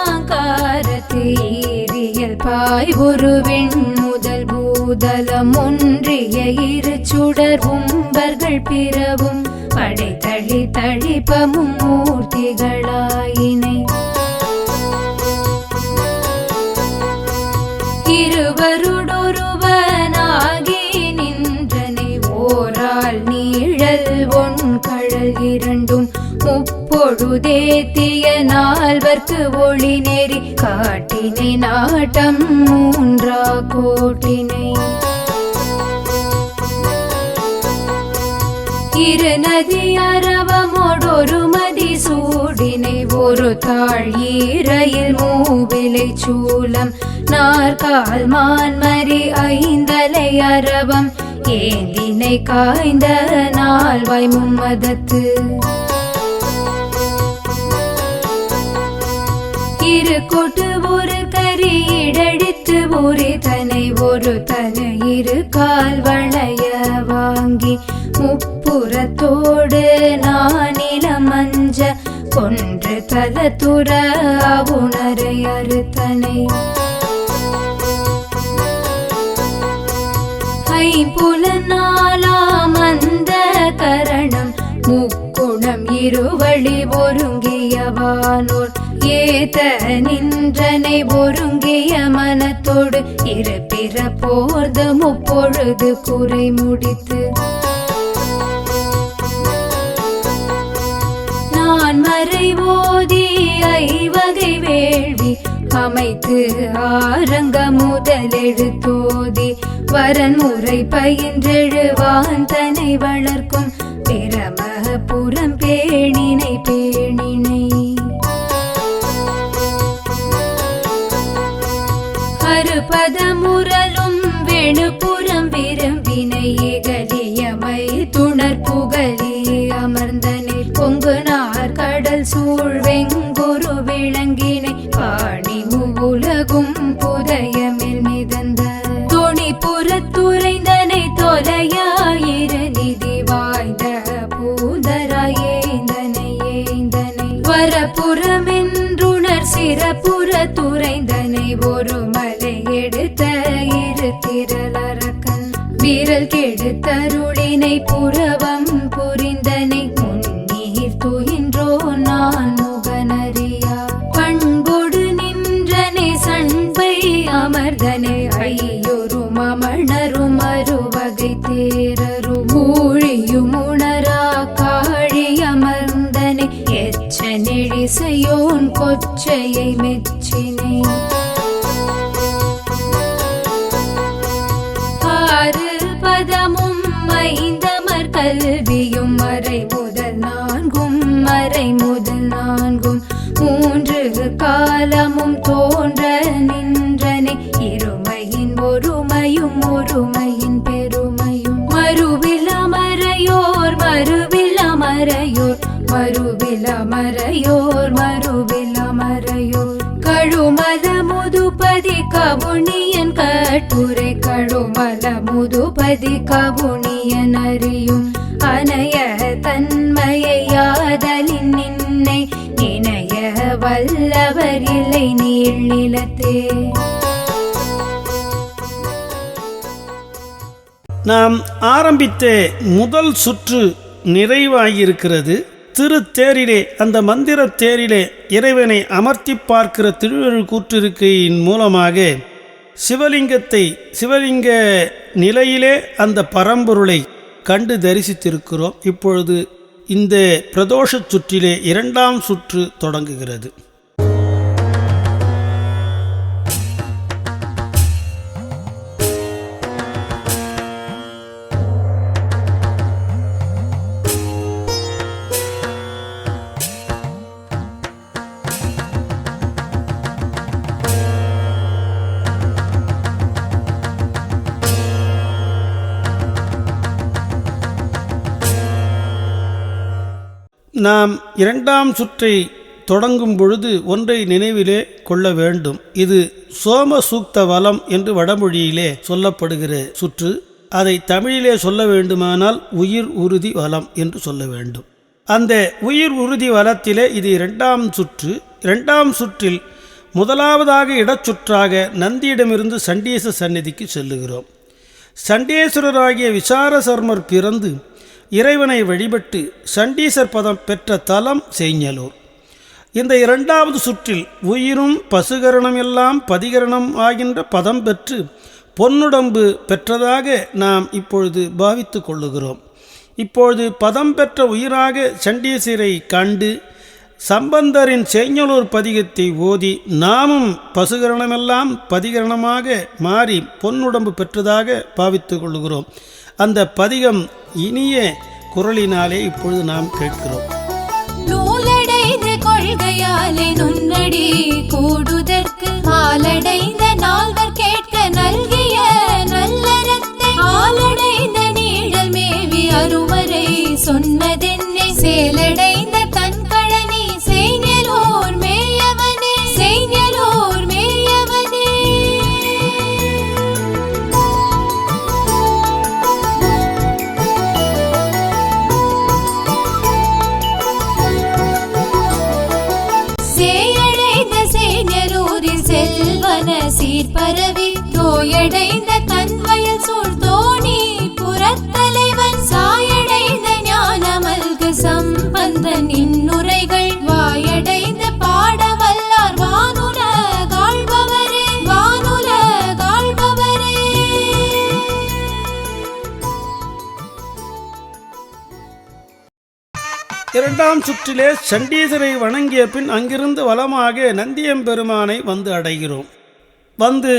பாய் ஒரு வெண் முதல் பூதலம் ஒன்றிய இரு சுடர் உம்பர்கள் பிறவும் படைத்தளி தளிப்பமும் மூர்த்திகளாயினை இருவருடொருவனாகி நின்றனை ஓரால் நீழல் ஒன்கழல் இரண்டும் முப்பொழுதேத்திய நால்வர்க்கு ஒளி நெறி காட்டினை நாட்டம் மூன்றா கோட்டினை இரு நதி அரவமோடொரு மதி சூடினை ஒரு தாழ் ஈரையில் மூவிலை சூலம் நாற்கால் மான்மரி ஐந்தலை அரவம் ஏந்தினை காய்ந்த நால்வாய் மும்மதத்து இரு கொட்டு ஒரு கரி இடடித்து ஒரு தனை ஒரு தனை இரு கால் வளைய வாங்கி முப்புறத்தோடு நானில மஞ்ச கொன்று தலத்துற உணரை அறுத்தனை ஐம்புலனாலாம் அந்த கரணம் முக்குணம் இருவழி ஒருங்கியவானோர் ஏத்த நின்றனை ஒருங்கிய மனத்தோடு இருப்பிற போர்து முப்பொழுது குறை முடித்து நான் மறை ஓதி ஐவகை வேள்வி அமைத்து ஆரங்க முதலெழுத்தோதி வரன் முறை பயின்றெழுவான் தனை வளர்க்கும் பிரம புறம் பேணினை பேணினை அறுபத முரலும் வெணுப்பு எடுத்தருளினை புறவம் புரிந்தனை முன்னீர் துயின்றோ நான் முகனறியா பண்பொடு நின்றனை சண்பை அமர்தனை ஐயொரும் அமணரும் அருவகை தேரரும் ஊழியும் உணரா காழி அமர்ந்தனை எச்ச நெழிசையோன் கொச்சையை மெச்சினை ஆறு பதமும் ஐந்தமர் கல்வியும் மறை முதல் நான்கும் மறை முதல் நான்கும் மூன்று காலமும் தோன்ற நின்றனை இருமையின் ஒருமையும் ஒருமையின் பெருமையும் மறுவில் அமரையோர் மறுவில் அமரையோர் மறுவில் அமரையோர் மறுவில் அமரையோர் கழுமல முதுபதி கவுனியன் கட்டுரை கழுமல முதுபதி கவுனியன் அறியும் அனைய தன்மையாதலின் நின்னை இணைய வல்லவர் இல்லை நீள் நிலத்தே. நாம் ஆரம்பித்த முதல் சுற்று நிறைவாகியிருக்கிறது. திருத்தேரிலே, அந்த மந்திர தேரிலே இறைவனை அமர்த்தி பார்க்கிற திருவருட்கூற்றிருக்கையின் மூலமாக சிவலிங்க நிலையிலே அந்த பரம்பொருளை கண்டு தரிசித்திருக்கிறோம். இப்பொழுது இந்த பிரதோஷ சுற்றிலே இரண்டாம் சுற்று தொடங்குகிறது. நாம் இரண்டாம் சுற்றை தொடங்கும் பொழுது ஒன்றை நினைவிலே கொள்ள வேண்டும். இது சோம சூக்த வலம் என்று வடமொழியிலே சொல்லப்படுகிற சுற்று. அதை தமிழிலே சொல்ல வேண்டுமானால் உயிர் உறுதி வலம் என்று சொல்ல வேண்டும். அந்த உயிர் உறுதி வலத்திலே இது இரண்டாம் சுற்று. இரண்டாம் சுற்றில் முதலாவதாக இடச்சுற்றாக நந்தியிடமிருந்து சண்டீச சந்நிதிக்கு செல்லுகிறோம். சண்டேஸ்வரராகிய விசாரசர்மர் பிறந்து இறைவனை வழிபட்டு சண்டீசர் பதம் பெற்ற தலம் செய்ஞலூர். இந்த இரண்டாவது சுற்றில் உயிரும் பசுகரணம் எல்லாம் பதிகரணம் ஆகின்ற பதம் பெற்று பொன்னுடம்பு பெற்றதாக நாம் இப்பொழுது பாவித்து கொள்ளுகிறோம். இப்பொழுது பதம் பெற்ற உயிராக சண்டீசரை கண்டு சம்பந்தரின் செய்ஞலூர் பதிகத்தை ஓதி நாமும் பசுகரணமெல்லாம் பதிகரணமாக மாறி பொன்னுடம்பு பெற்றதாக பாவித்து கொள்ளுகிறோம். அந்த பதிகம் இனிய குரலினாலே இப்பொழுது நாம் கேட்கிறோம். நூலடைந்த கொள்கையாலே நுண்ணடி கூடுதற்கு ஆலடைந்த நால்வர் கேட்க நல்கிய நல்லறத்தை ஆலடைந்த நீழல் மேவி அருமறை சொன்னதென்னை சேலடைந்த தன் கழனி செய்ஞலூர் மேயவனே செய்ஞலூர் மேயவனே. செல்வன சீர்பரவி தோயடைந்த தன்வயல் சூழ் தோணி புறத்தலைவன் சாயடைந்த ஞானமல்கு சம்பந்தன் இன்னுரைகள் வாயடைந்த பாடவல்லார் வானுல காழ்பவரே வானுல காழ்பவரே. இரண்டாம் சுற்றிலே சண்டீசரை வணங்கிய பின் அங்கிருந்து வலமாக நந்தியம்பெருமானை வந்து அடைகிறோம். வந்து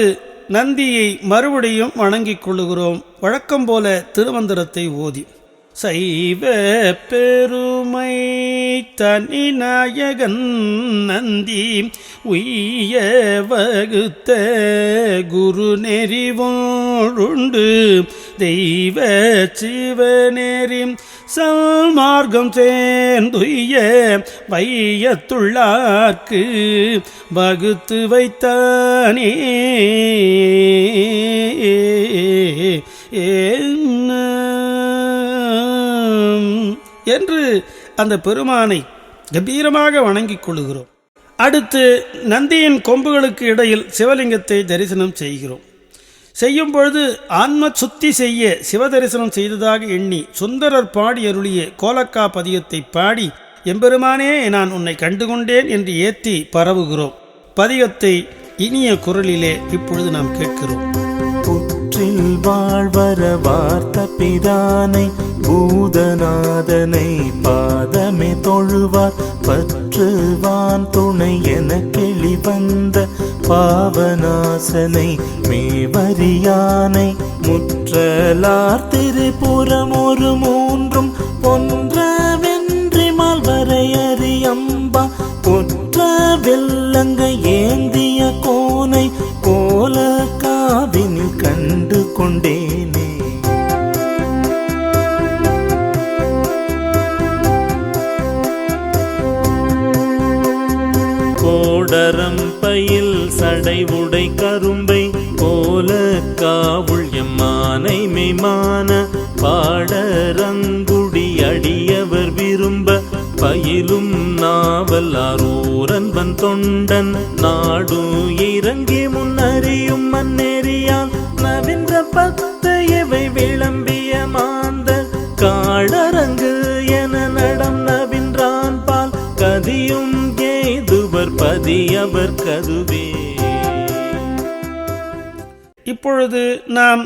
நந்தியை மறுபடியும் வணங்கிக் கொள்ளுகிறோம். வழக்கம் போல திருமந்திரத்தை ஓதி சைவ பெருமை தனி நாயகன் நந்தி உய்ய வகுத்த குரு நெறிவோழுண்டு தெய்வ சிவநெறி சல்மார்க்கம் சேர்ந்துய வையத்துள்ளார்க்கு வகுத்து வைத்தானே என்று அந்த பெருமானை கம்பீரமாக வணங்கிக் கொள்கிறோம். அடுத்து நந்தியின் கொம்புகளுக்கு இடையில் சிவலிங்கத்தை தரிசனம் செய்கிறோம். செய்யும் பொழுது ஆன்ம சுத்தி செய்ய சிவதரிசனம் செய்ததாக எண்ணி சுந்தரர் பாடி அருளிய கோலக்கா பதிகத்தை பாடி எம்பெருமானே நான் உன்னை கண்டுகொண்டேன் என்று ஏத்தி பரவுகிறோம். பதிகத்தை இனிய குரலிலே இப்பொழுது நாம் கேட்கிறோம். புற்றில் வாழ்வர வார்த்த பிரானை பூதநாதனை பாதமே தொழுவார் பற்றுவான் துணை என கிளி வந்த பாவநாசனை மேவரியானை முற்றலார் திரிபுரம் ஒரு மூன்றும் பொன்ற வென்றி மால்வரையறியம்பா பொற்ற வெல்லங்க ஏந்திய கோனை கோல காவினில் கண்டு கொண்டேனே. கோடரம் பயில் சடை உடை கரும்பை கோல காவுள் எம்மானை மெய்மான பாடரங்குடி அடியவர் விரும்ப பயிலும் நாவல் அரூரன்பன் தொண்டன் நாடு இறங்கி முன்னறியும் மன்னெறியால் நவின்ற பத்தையவை விளம்பிய மாந்த காடரங்கு என நடம் நவின்றான் பால் கதியும் ஏதுவர் பதியவர் கதுவே. இப்பொழுது நாம்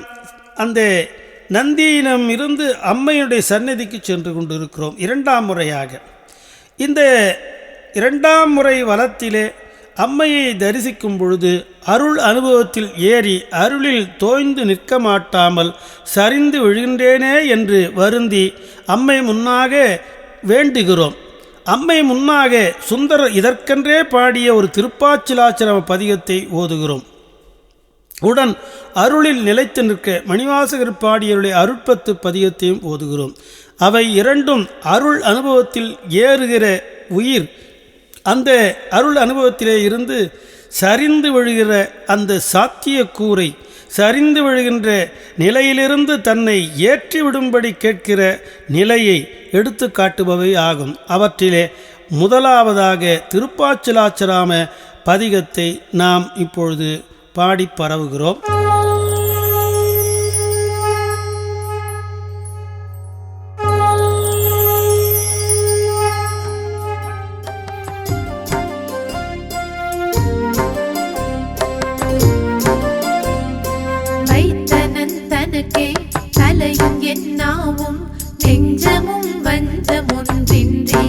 அந்த நந்தியினம் இருந்து அம்மையுடைய சந்நிதிக்கு சென்று கொண்டிருக்கிறோம். இரண்டாம் முறையாக இந்த இரண்டாம் முறை வலத்திலே அம்மையை தரிசிக்கும் பொழுது அருள் அனுபவத்தில் ஏறி அருளில் தோய்ந்து நிற்க மாட்டாமல் சரிந்து விழுகின்றேனே என்று வருந்தி அம்மை முன்னாக வேண்டுகிறோம். அம்மை முன்னாக சுந்தரர் இதற்கென்றே பாடிய ஒரு திருப்பாச்சிலாச்சரம பதிகத்தை ஓதுகிறோம். உடன் அருளில் நிலைத்து நிற்க மணிவாசகர் பாடியருடைய அருட்பத்து பதிகத்தையும் ஓதுகிறோம். அவை இரண்டும் அருள் அனுபவத்தில் ஏறுகிற உயிர் அந்த அருள் அனுபவத்திலே இருந்து சரிந்து விழுகிற அந்த சாத்திய கூரை சரிந்து விழுகின்ற நிலையிலிருந்து தன்னை ஏற்றிவிடும்படி கேட்கிற நிலையை எடுத்து காட்டுபவை ஆகும். அவற்றிலே முதலாவதாக திருப்பாச்சிலாச்சராம பதிகத்தை நாம் இப்பொழுது பாடி பரவுகிறோம். வைத்தனந்தனக்கே தலையும் என்னாவும் நெஞ்சமும் வஞ்சமொன்றின்றே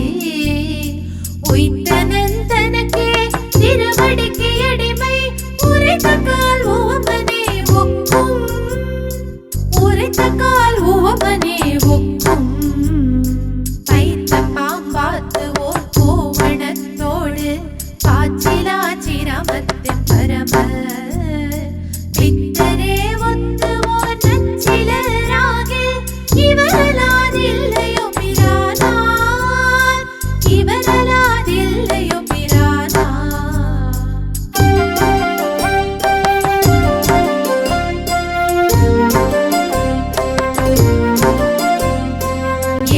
உய்த்தனந்தனக்கே திருவடிக்கு அடிமை உரைத்தக்கால் உவமனே ஒக்கும் உரைத்தக்கால் உவமனே ஒக்கும் பைத்த பாம்பாத்து ஓர் கோவணத்தோடு பாச்சிலாச்சிரமத்தின் பரம பித்தரே ஒத்து ஓர் நச்சிலராக இவரலாதில்லையோ பிரானார் இவரலாதில்லையோ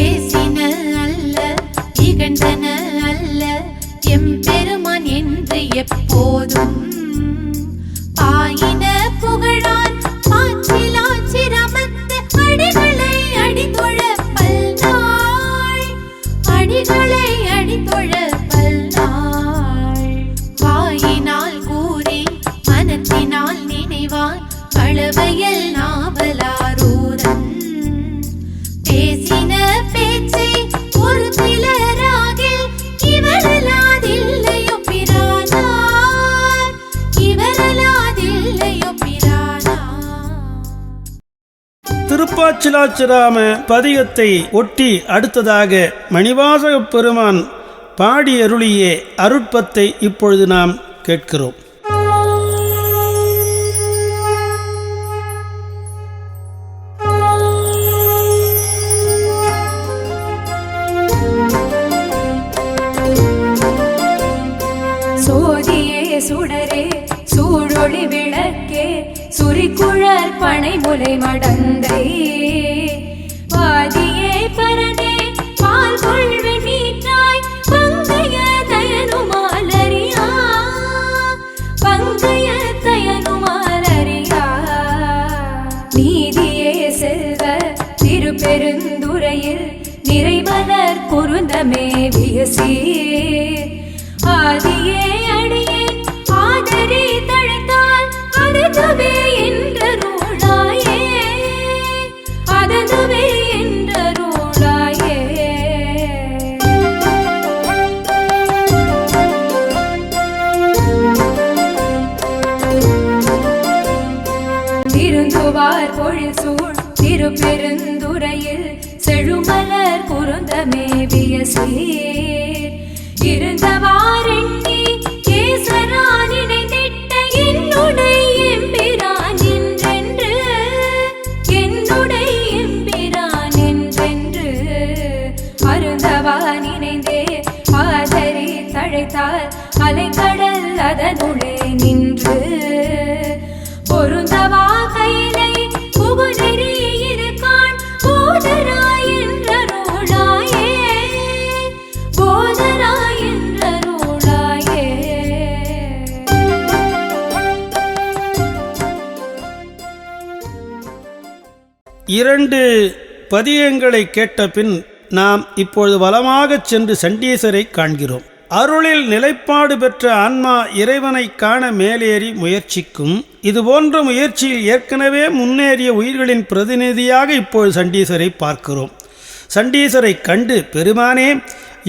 ஏசின அல்ல இகண்டன அல்ல எம்பெருமான் என்று எப்போதும் பாயின புகழான் பாச்சிலாச்சிரமத்து அடிகளை அடிதொழ பல்நாள் அடிகளை அடிதொழ பல்நாள் வாயினால் கூறி மனத்தினால் நினைவான் களவையல் நாவலாரூரன் பேசின பேச்சை ஒரு சிலராகில் இவரலாதில்லையோ பிரானார் இவரலாதில்லையோ பிரானார். திருப்பாச்சிலாச்சராம பதிகத்தை ஒட்டி அடுத்ததாக மணிவாசகப் பெருமான் பாடி அருளிய அருட்பத்தை இப்பொழுது நாம் கேட்கிறோம். சோதியே சுடரே சூழொளி விளக்கே சுரிக்குழல் பனை முலை மடந்தை பாதியே பரனே பால் கொள்வி நீற்றாய் பங்கைய தயனுமாலறியா பங்கைய தயனுமாலறியா திருப்பெருந்துறையில் நிறைமலர் குருந்தமேவிய சீர் ஆதியே அடியேன் ஆதரி தழைத்தால் அததுவே என்றருளாயே அததுவே என்றருளாயே. திருந்துவார் பொழில் சூழ் திருப்பெருந்துறையில் செழுமலர் குருந்தமேவிய சீர் இருந்தவாறெண்ணி கேசரான் இணைந்திட்ட என்னுடைய எம்பிரான் என்றென்று என்னுடைய எம்பிரான் என்றென்று அருந்தவான் இணைந்தே ஆதரி தழைத்தால் அலைக்கடல் அதனுளே நின்று பொருந்தவா கையிலை புகுநெறி இருக்கான் போதராய் என்றருளாயே போதராய் என்றருளாயே. இரண்டு பதியங்களை கேட்ட பின் நாம் இப்பொழுது வலமாகச் சென்று சண்டீசரை காண்கிறோம். அருளில் நிலைப்பாடு பெற்ற ஆன்மா இறைவனை காண மேலேறி முயற்சிக்கும். இதுபோன்ற முயற்சியில் ஏற்கனவே முன்னேறிய உயிர்களின் பிரதிநிதியாக இப்பொழுது சண்டீசரை பார்க்கிறோம். சண்டீசரை கண்டு பெருமானே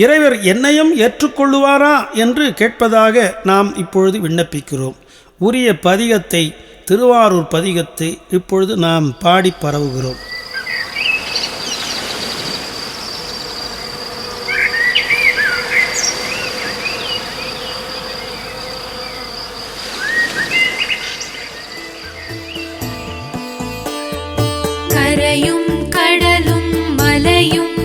இறைவர் என்னையும் ஏற்றுக்கொள்ளுவாரா என்று கேட்பதாக நாம் இப்பொழுது விண்ணப்பிக்கிறோம். உரிய பதிகத்தை திருவாரூர் பதிகத்தை இப்பொழுது நாம் பாடி பரவுகிறோம். கரையும் கடலும் மலையும்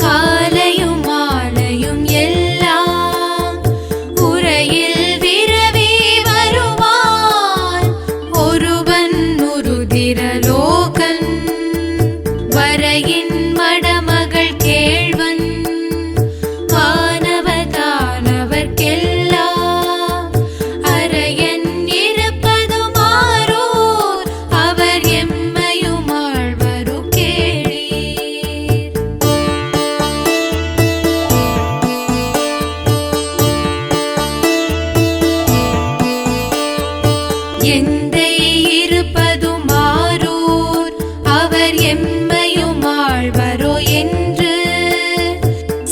காலையும் மாலையும் எல்லாம் உரையில் விரவி வருவான் ஒருவன் உருதிரலோகன் வரையின் மடமகள் கேழ்வன் வானவதானவர்க்கெல்லாம் அரையன் இருப்பதுமாறோ அவர் எம்மையும் ஆழ்வரு கேளீர். எந்தை இருப்பதுமாறோர் அவர் எம்மையும் ஆழ்வரோ என்று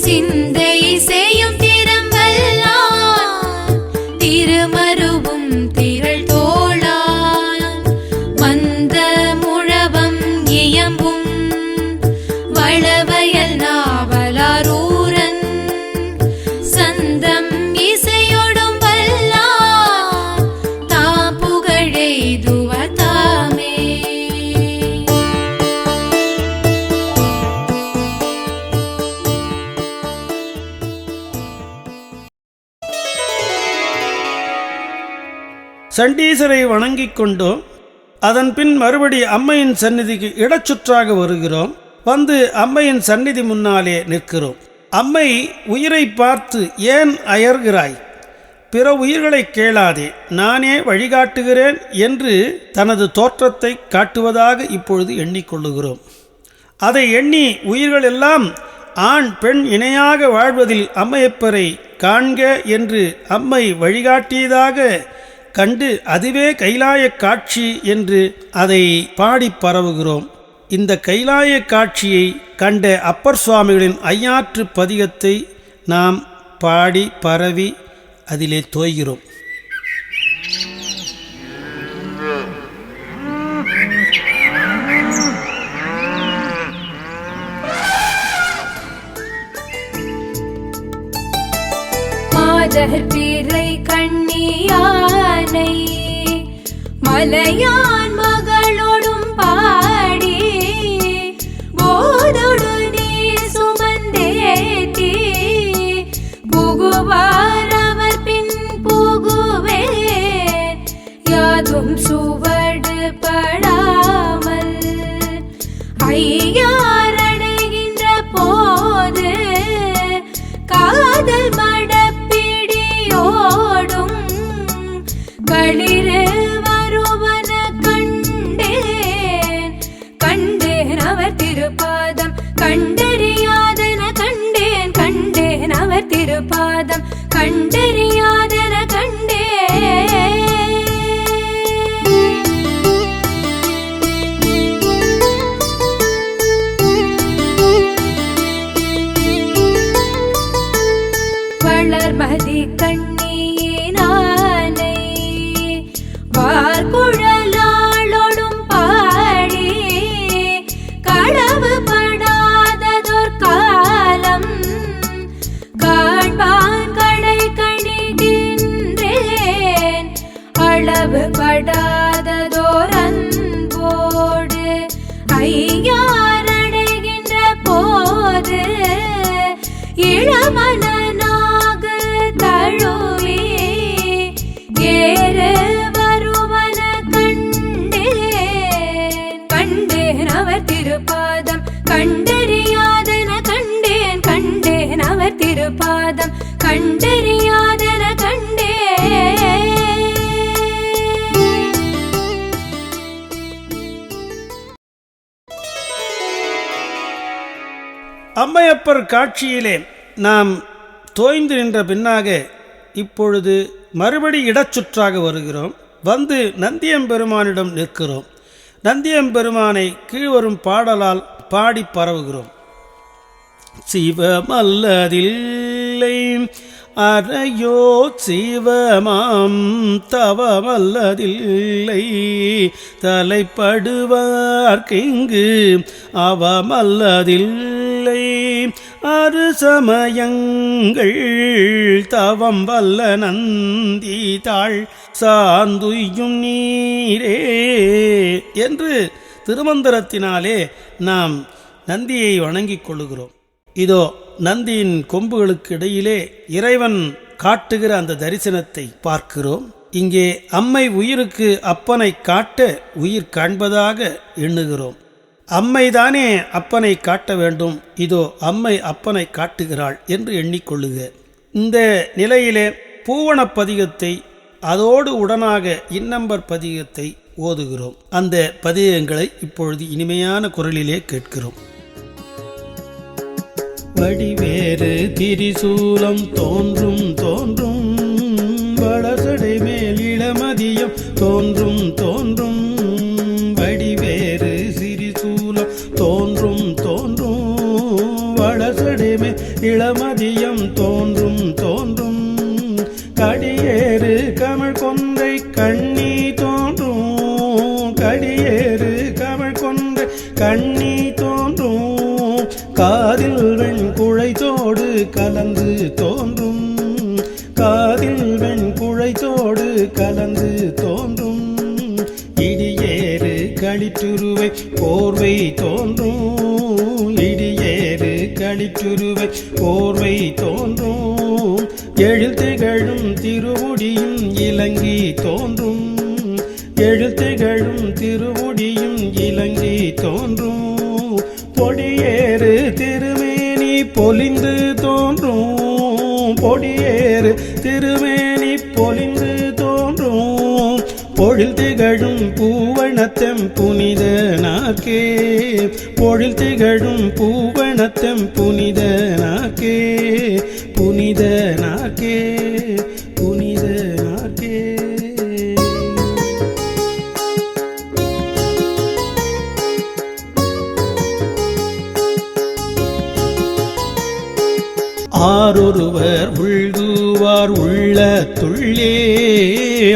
சிந்தை செய்யும் திறம்பெல்லாம் திருமருவும் திரள் தோளான் மந்த முழவம் இயம்பும் வளவயல் நாவலாரூரன் சந்தம் இசையொடும் வல்லார் தாம் புகழெய்துவர் தாமே. சண்டீசரை வணங்கிக் கொண்டோம். அதன் பின் மறுபடி அம்மையின் சந்நிதிக்கு இடச்சுற்றாக வருகிறோம். வந்து அம்மையின் சந்நிதி முன்னாலே நிற்கிறோம். அம்மை உயிரை பார்த்து ஏன் அயர்கிறாய்? பிற உயிர்களை கேளாதே, நானே வழிகாட்டுகிறேன் என்று தனது தோற்றத்தை காட்டுவதாக இப்பொழுது எண்ணிக்கொள்ளுகிறோம். அதை எண்ணி உயிர்கள் எல்லாம் ஆண் பெண் இணையாக வாழ்வதில் அம்மையப்பரை காண்க என்று அம்மை வழிகாட்டியதாக கண்டு அதுவே கைலாய காட்சி என்று அதை பாடி பரவுகிறோம். இந்த கைலாய காட்சியை கண்ட அப்பர் சுவாமிகளின் ஐயாற்று பதிகத்தை நாம் பாடி பரவி அதிலே தோய்கிறோம். மாதர் பிறை கண்ணியானை மலையான் மகளோடும் பாடி போதொடு நீ சுமந்தேத்தி புகுவார் அவர் பின் புகுவேன் யாதும் சுவடு படாமல் ஐயாரடைகின்ற போது காதல் மடப்பிடியோடும் களிறு வருவன கண்டேன் அவர் திரு இளமனாக தழுவே ஏறு வருவன கண்டேன் அவர் திருப்பாதம் கண்டறியாதன கண்டேன் அவர் திருப்பாதம் கண்டறியாதன அம்மையப்பர் காட்சியிலே நாம் தோய்ந்து நின்ற பின்னாக இப்பொழுது மறுபடி இடச்சுற்றாக வருகிறோம். வந்து நந்தியம்பெருமானிடம் நிற்கிறோம். நந்தியம்பெருமானை கீழ்வரும் பாடலால் பாடி பரவுகிறோம். சிவமல்லதில்லை அறையோ சிவமாம் தவமல்லதில்லை தலைப்படுவார்க்கிங்கு அவமல்லதில்லை அறுசமயங்கள் தவம் வல்ல நந்தி தாள் சாந்துயும் நீரே என்று திருமந்திரத்தினாலே நாம் நந்தியை வணங்கிக் கொள்ளுகிறோம். இதோ நந்தியின் கொம்புகளுக்கு இடையிலே இறைவன் காட்டுகிற அந்த தரிசனத்தை பார்க்கிறோம். இங்கே அம்மை உயிருக்கு அப்பனை காட்ட உயிர் காண்பதாக எண்ணுகிறோம். அம்மைதானே அப்பனை காட்ட வேண்டும், இதோ அம்மை அப்பனை காட்டுகிறாள் என்று எண்ணிக்கொள்ளுக. இந்த நிலையிலே பூவணப் பதிகத்தை அதோடு உடனாக இன்னம்பர் பதிகத்தை ஓதுகிறோம். அந்த பதிகங்களை இப்பொழுது இனிமையான குரலிலே கேட்கிறோம். வடிவேறு திரிசூலம் தோன்றும் தோன்றும் வளசடை மேல் இளமதியம் தோன்றும் தோன்றும் வடிவேறு திரிசூலம் தோன்றும் தோன்றும் வளசடை மேல் இளமதியம் தோன்றும் தோன்றும் கடியேறு கமழ் கொன்றை கண்ணி தோன்றும் கடியேறு கமழ் கொன்றை கண்ணி தோன்றும் காதில் வெண்குழைத்தோடு கலந்து தோன்றும் காதில் வெண்குழைத்தோடு கலந்து தோன்றும் இடியேறு களிற்றுருவை போர்வை தோன்றும் இடியேறு களிற்றுருவை போர்வை தோன்றும் எழில் திகழும் திருமுடியும் இலங்கி தோன்றும் எழில் திகழும் திருமுடியும் இலங்கி தோன்றும் பொடியேறு திருமேனி பொலிந்து தோன்றும் பொடியேறு திருமேனி பொலிந்து தோன்றும் பொழில் திகழும் பூவணத்தம் புனித நாக்கே பொழில் திகழும் பூவணத்தம் புனித நாக்கே புனித நாக்கே புனித நாக்கே. ஆரொருவர் உள்குவார் உள்ளத்துள்ளே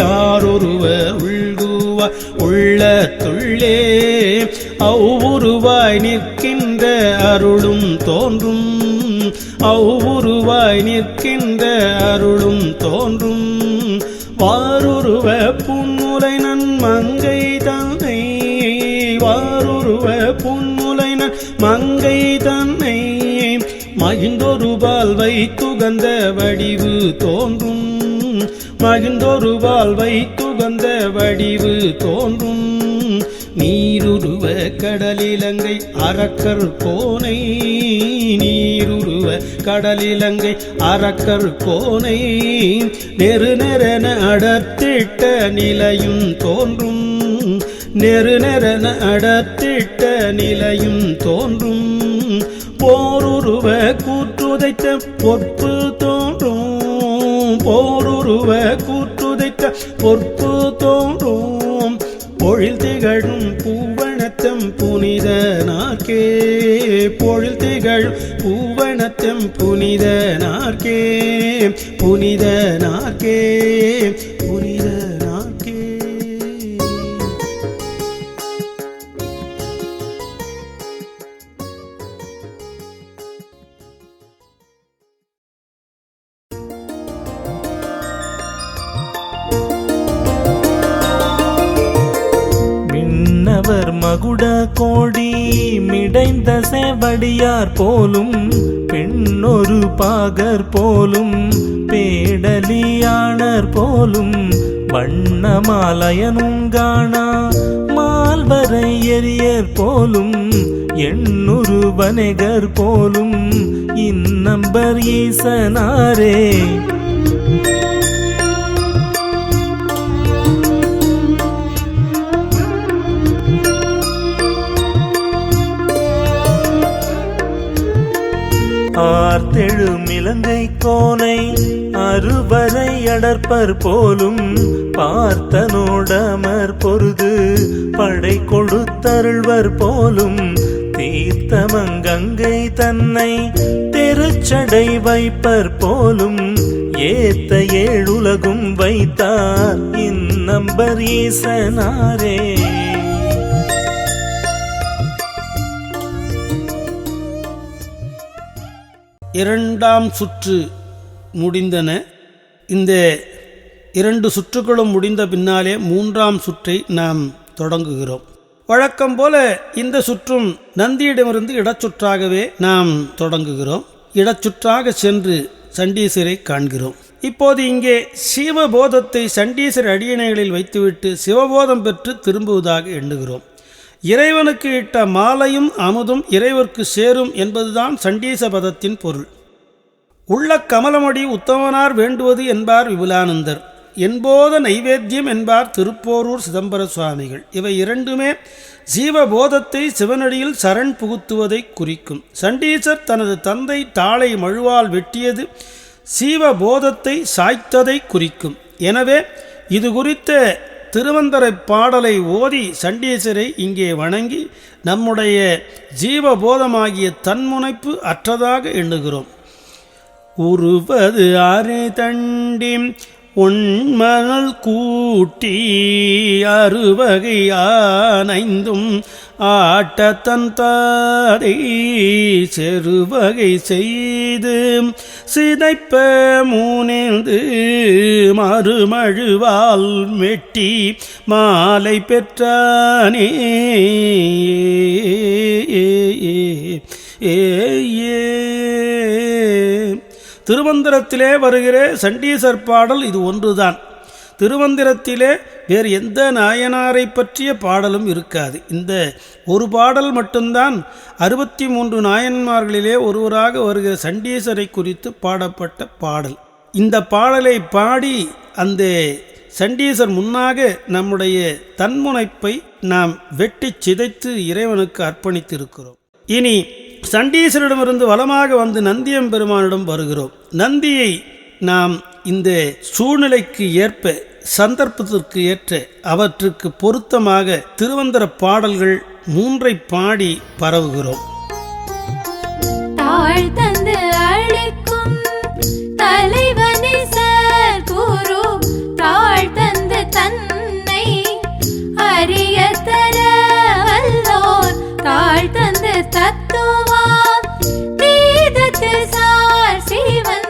ஆரொருவர் உள்குவார் உள்ளத்துள்ளே அவ்வுருவாய் நிற்கின்ற அருளும் தோன்றும் அவ்வுருவாய் நிற்கின்ற அருளும் தோன்றும் வாருருவ புன்முலை நன்மங்கை தன்னை வாருருவ புன்முலை நன்மங்கை தன்னை மகிழ்ந்தொருபால் வைத்துகந்த வடிவு தோன்றும் மகிழ்ந்தொருபால் வைத்துகந்த வடிவு தோன்றும் நீருருவ கடலிலங்கை அரக்கர் கோனை நீருருவ கடலிலங்கை அரக்கர் கோனை நெரு நெரென அடர்த்திட்ட நிலையும் தோன்றும் நெரு நெரென அடர்த்திட்ட நிலையும் தோன்றும் போருருவ கூற்றுதைத்த பொற்பு தோன்றும் போருருவ கூற்றுதைத்த பொற்பு தோன்றும் பொழில் திகழும் பூவணத்தம் புனித நாக்கே பொழில் திகழும் பூவணத்தம் புனித நாக்கே புனித நாக்கே புனித நாக்கே. தேவர் மகுட கோடி மிடைந்த சேவடியார் போலும் பெண்ணொரு பாகர் போலும் பேடலியானர் போலும் வண்ணமாலயனுங்கானா மால்வரை எரியர் போலும் எண்ணுரு வணிகர் போலும் இந்நம்பர் ஈசனாரே. ஆர்த்தெழும் இலங்கை கோனை அறுவரை அடற்பர் போலும் பார்த்தனோடமர் பொருது படை கொடுத்தருள்வர் போலும் தீர்த்தமங்கங்கை தன்னை தெருச்சடை வைப்பர் போலும் ஏத்த ஏழுலகும் வைத்தார் இந்நம்பர் ஈசனாரே. இரண்டாம் சுற்று முடிந்தன. இந்த 2 சுற்றுகளும் முடிந்த பின்னாலே 3ஆம் சுற்றை நாம் தொடங்குகிறோம். வழக்கம் போல இந்த சுற்றும் நந்தியிடமிருந்து இடச்சுற்றாகவே நாம் தொடங்குகிறோம். இடச்சுற்றாக சென்று சண்டீசரை காண்கிறோம். இப்போது இங்கே சிவபோதத்தை சண்டீசர் அடியணைகளில் வைத்துவிட்டு சிவபோதம் பெற்று திரும்புவதாக எண்ணுகிறோம். இறைவனுக்கு இட்ட மாலையும் அமுதும் இறைவர்க்கு சேரும் என்பதுதான் சண்டீச பதத்தின் பொருள். உள்ள கமலமடி உத்தமனார் வேண்டுவது என்பார் விபுலானந்தர், என்போத நைவேத்தியம் என்பார் திருப்போரூர் சிதம்பர சுவாமிகள். இவை இரண்டுமே ஜீவபோதத்தை சிவனடியில் சரண் புகுத்துவதை குறிக்கும். சண்டீசர் தனது தந்தை தாளை மழுவால் வெட்டியது சீவபோதத்தை சாய்த்ததை குறிக்கும். எனவே இது குறித்த திருவந்தரை பாடலை ஓதி சண்டீசரை இங்கே வணங்கி நம்முடைய ஜீவபோதமாகிய தன்முனைப்பு அற்றதாக எண்ணுகிறோம். உருவது அரை தண்டி உண்மணல் கூட்டி அறுவகையானைந்தும் ஆட்டத்தன் தாதை செருவகை செய்து சிதைப்ப முனைந்து மறுமழுவால் மெட்டி மாலை பெற்றானே. திருமந்திரத்திலே வருகிற சண்டீசர் பாடல் இது ஒன்றுதான். திருமந்திரத்திலே வேறு எந்த நாயனாரை பற்றிய பாடலும் இருக்காது. இந்த ஒரு பாடல் மட்டும்தான் 63 நாயன்மார்களிலே ஒருவராக வருகிற சண்டீசரை குறித்து பாடப்பட்ட பாடல். இந்த பாடலை பாடி அந்த சண்டீசர் முன்னாக நம்முடைய தன்முனைப்பை நாம் வெட்டி சிதைத்து இறைவனுக்கு அர்ப்பணித்திருக்கிறோம். இனி சண்டீசரிடமிருந்து வலமாக வந்து நந்தியம்பெருமானிடம் வருகிறோம். நந்தியை நாம் இந்த சூழ்நிலைக்கு ஏற்ப சந்தர்ப்பத்திற்கு ஏற்ற அவற்றுக்கு பொருத்தமாக திருவந்தர பாடல்கள் 3 பாடி பரவுகிறோம். தாழ் தந்து அழைக்கும் தலைவனே சார் குரு தாழ் தந்து தன்னை அறிய தர வல்லோர் தாழ் தந்து தத்துவாம் வேதத்து சார் சிவன்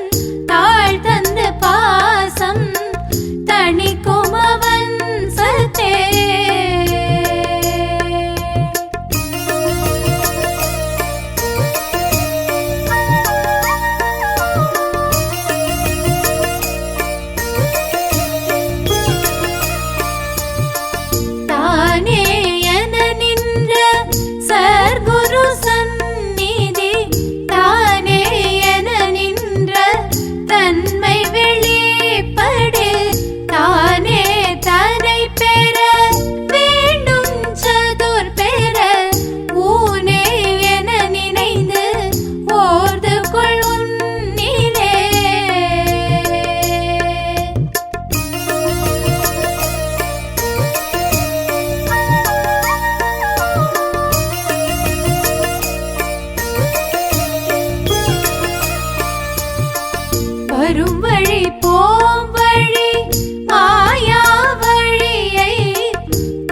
தாழ் தந்து பாசம் தணிக்கும் அவன் சத்தே. தானே என நின்ற சர்க்குரு சந்நிதி தானே என நின்ற தன்மை வெளிப்படு தானே தனை பெற வேண்டும் சதுர் பெற ஊனே என நினைந்து ஓர்ந்து கொள் உன்னிலே. வரும் வழி போம் வழி மாயா வழியை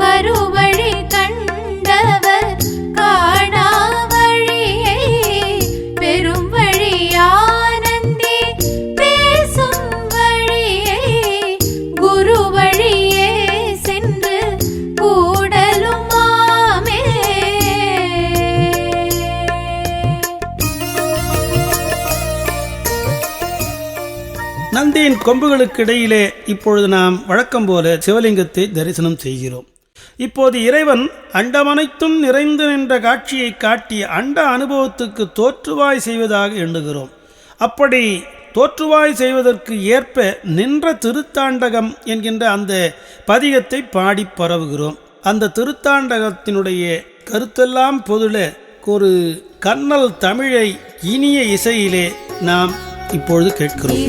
கருவழி கண்டவர் காணா வழியை பெரும் வழி ஆனந்தி பேசும் வழியை குரு வழியே சென்று கூடலும் தென்னையின் கொம்புகளுக்கு இடையிலே இப்பொழுது நாம் வழக்கம் போல சிவலிங்கத்தை தரிசனம் செய்கிறோம். இப்போது இறைவன் அண்டமனைத்தும் நிறைந்து நின்ற காட்சியை காட்டி அண்ட அனுபவத்துக்கு தோற்றுவாய் செய்வதாக எண்ணுகிறோம். அப்படி தோற்றுவாய் செய்வதற்கு ஏற்ப நின்ற திருத்தாண்டகம் என்கின்ற அந்த பதிகத்தை பாடி பரவுகிறோம். அந்த திருத்தாண்டகத்தினுடைய கருத்தெல்லாம் பொதுள ஒரு கண்ணல் தமிழை இனிய இசையிலே நாம் இப்பொழுது கேட்கிறோம்.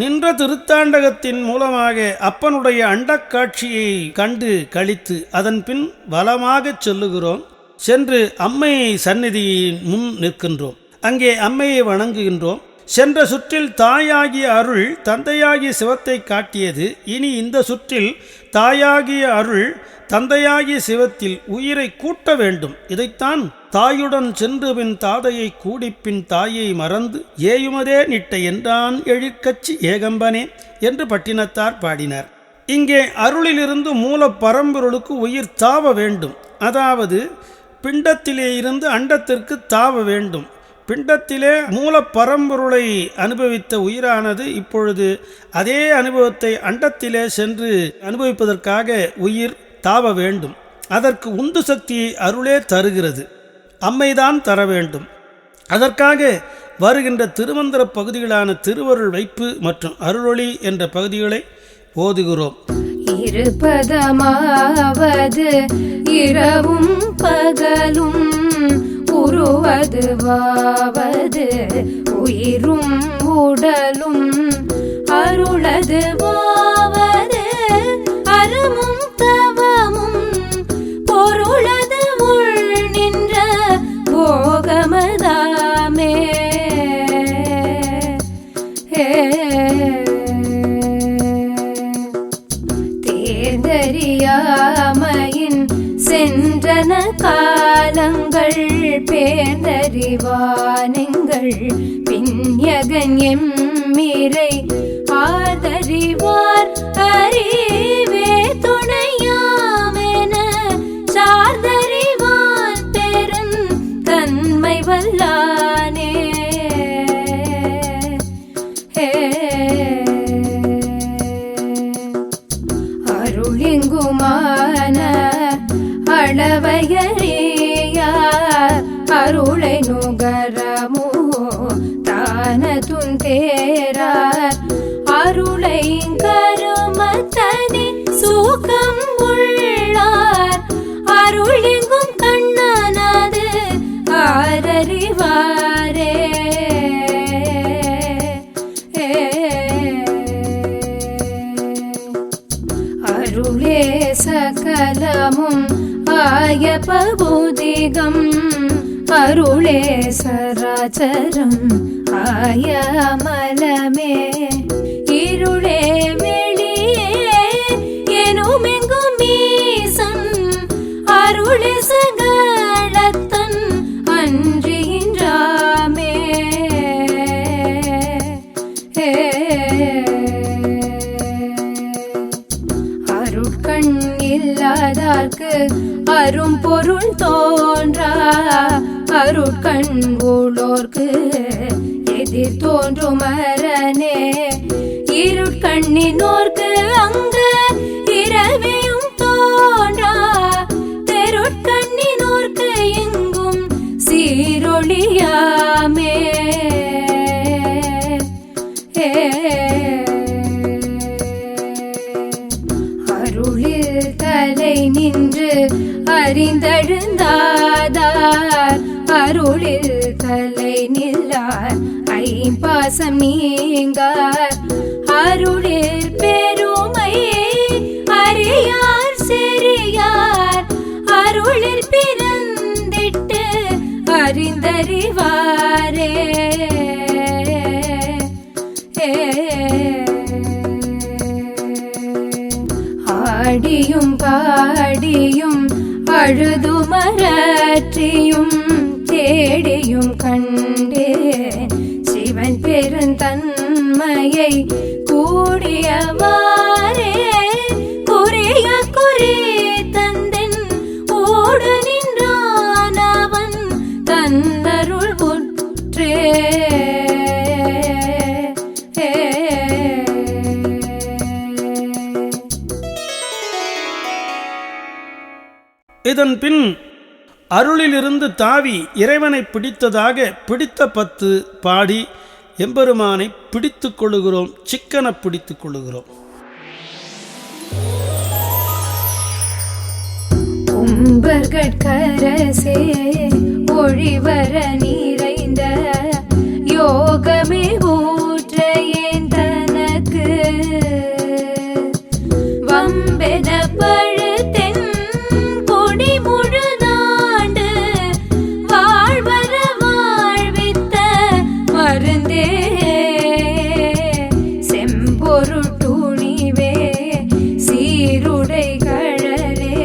நின்ற திருத்தாண்டகத்தின் மூலமாக அப்பனுடைய அண்டக்காட்சியை கண்டு கழித்து அதன் பின் வலமாகச் செல்லுகிறோம். சென்று அம்மை சந்நிதியின் முன் நிற்கின்றோம். அங்கே அம்மையை வணங்குகின்றோம். சென்ற சுற்றில் தாயாகிய அருள் தந்தையாகிய சிவத்தை காட்டியது. இனி இந்த சுற்றில் தாயாகிய அருள் தந்தையாகிய சிவத்தில் உயிரை கூட்ட வேண்டும். இதைத்தான் தாயுடன் சென்று பின் தாதையை கூடிப்பின் தாயை மறந்து ஏயுமதே நிட்ட என்றான் எழிற்கச்சி ஏகம்பனே என்று பட்டினத்தார் பாடினார். இங்கே அருளிலிருந்து மூல பரம்பொருளுக்கு உயிர் தாவ வேண்டும். அதாவது பிண்டத்திலே இருந்து அண்டத்திற்கு தாவ வேண்டும். பிண்டத்திலே மூல பரம்பொருளை அனுபவித்த உயிரானது இப்பொழுது அதே அனுபவத்தை அண்டத்திலே சென்று அனுபவிப்பதற்காக உயிர் தாவ வேண்டும். அதற்கு உந்து சக்தியை அருளே தருகிறது. அம்மைதான் தர வேண்டும். அதற்காக வருகின்ற திருமந்திர பகுதிகளான திருவருள் வைப்பு மற்றும் அருளொளி என்ற பகுதிகளை ஓதுகிறோம். இருப்பதமாவது இரவும் பகலும் உருவது வாவது உயிரும் உடலும் அருளது வாவது அறமும் தவமும் பொருளது உள் நின்ற போகமதாமே. தேர்ந்தறியாமையின் சென்றன காலங்கள் பேர்ந்தறிவானங்கள் பின்யகன் எம்மிரை ஆதறிவார் அறிவே துணையாமென சார்ந்தறிவான் பெருந் தன்மை வல்லானே. அருளெங்குமான அளவையறியார் அருளை நுகரமோ தானதுன் தேரார் அருளை கருமத்தனி சூக்கம் உள்ளார் அருளெங்கும் கண்ணனாது ஆரறிவாரே. அருளே சகலமும் ஆய பபுதிகம் அருளே சராச்சரம் ஆய அமலமே இருளே வெளியே எனுமெங்கும் மீசம் அருளே சகலத்தன் அன்றின்றாமே. அரும்பொருள் தோன்றா அருட்கண் உள்ளோர்க்கு எதிர் தோன்றும் அரணே இருட்கண்ணினோர்க்கு அங்கு இரவியும் தோன்றா தெருட்கண்ணினோர்க்கு எங்கும் சீரொளியாமே அருளில் தலை நின்று அறிந்தழுந்தாதார் அருளில் தலை நில்லார் ஐம்பாசம் நீங்கார் அருளில் பெருமை அறியார் செறியார் அருளில் பிறந்திட்டு அறிந்தறிவாரே ஆடியும் பாடியும் அழுதுமரற்றியும் தேடியும் கண்டேன் சிவன் பெருந்தன்மையை கூடியவாறே குறிய குறி தந்தன் ஓடு நின்றான் அவன் தன்னருள் உற்றே இதன் பின் அருளிலிருந்து தாவி இறைவனை பிடித்ததாக பிடித்த 10 பாடி எம்பெருமானை பிடித்துக் கொள்ளுகிறோம், சிக்கன பிடித்துக் கொள்ளுகிறோம். உம்பர்கட்கரசே ஒழிவர நிறைந்த யோகமே ஊற்ற ஏன் தனக்கு வம்பென பழுத்தென் கொடி முழுதாண்டு வாழ்வர வாழ்வித்த மருந்தே செம்பொருள் துணிவே சீருடை கழலே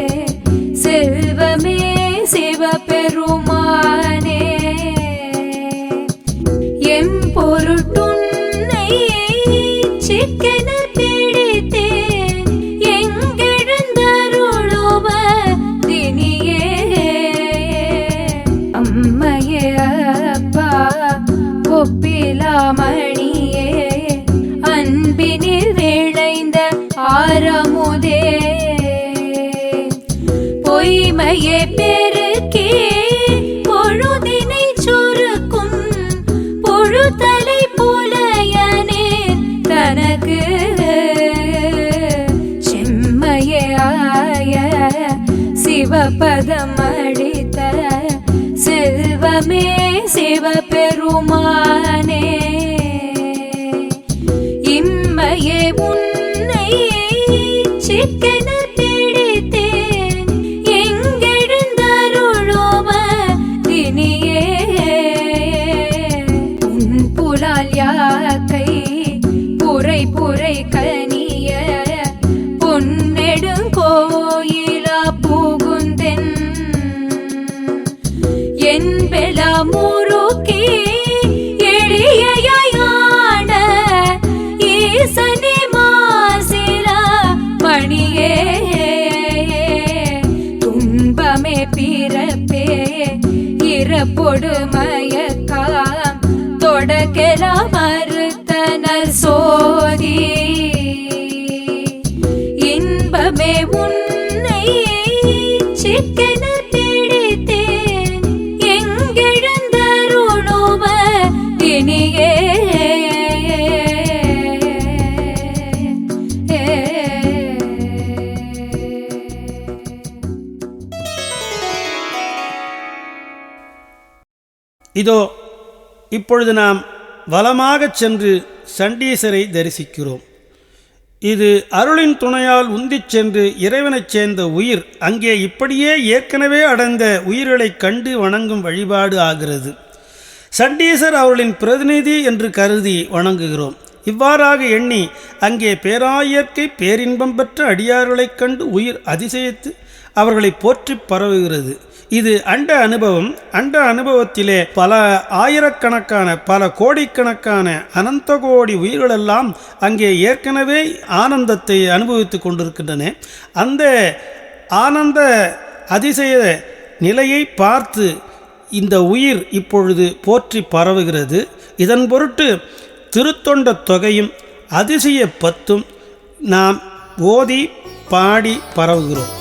செல்வமே சிவபெருமானே எம்பொருட்டுன்னை சிக்கென பிடித்தேன் எங்கெழுந்தருளுவ தினியே அம்மையே அப்பா ஒப்பிலாமணியே அன்பினில் விளைந்த ஆரமுதே பொய்மையே பெருக்கே பொழுதினை சுருக்கும் பொழுதலை புலையனே தனக்கு செம்மையே ஆய சிவபதம் அளித்த செல்வமே சிவபெருமானே இம்மையே உன்னை சிக்கென பிடித்தேன் எங்கெழுந்தருளுவ தினியே உன் புலால் யாக்கை புரை புரை கனிய பொன்னெடுங்கோயிலா புகுந்தென் என்பெல முருக்கி எளியாட ஈசனி மாசிலா மணியே துன்பமே பிறப்பே இறப்பொடு மயக்காம் தொடக்கெலாம் மறுத்தனர் சோதி இன்பமே உன்னை சிக்கென பிடித்தேன் எங்கெழுந்தருளுவ தினியே இதோ இப்பொழுது நாம் வலமாகச் சென்று சண்டீசரை தரிசிக்கிறோம். இது அருளின் துணையால் உந்திச் சென்று இறைவனைச் சேர்ந்த உயிர் அங்கே இப்படியே ஏற்கனவே அடைந்த உயிர்களைக் கண்டு வணங்கும் வழிபாடு ஆகிறது. சண்டீசர் அவர்களின் பிரதிநிதி என்று கருதி வணங்குகிறோம். இவ்வாறாக எண்ணி அங்கே பேராயியற்கை பேரின்பம் பெற்ற அடியார்களைக் கண்டு உயிர் அதிசயித்து அவர்களை போற்றி பரவுகிறது. இது அண்ட அனுபவம். அண்ட அனுபவத்திலே பல ஆயிரக்கணக்கான பல கோடிக்கணக்கான அனந்த கோடி உயிர்களெல்லாம் அங்கே ஏற்கனவே ஆனந்தத்தை அனுபவித்து கொண்டிருக்கின்றன. அந்த ஆனந்த அதிசய நிலையை பார்த்து இந்த உயிர் இப்பொழுது போற்றி பரவுகிறது. இதன் பொருட்டு திருத்தொண்ட தொகையும் அதிசய பத்தும் நாம் ஓதி பாடி பரவுகிறோம்.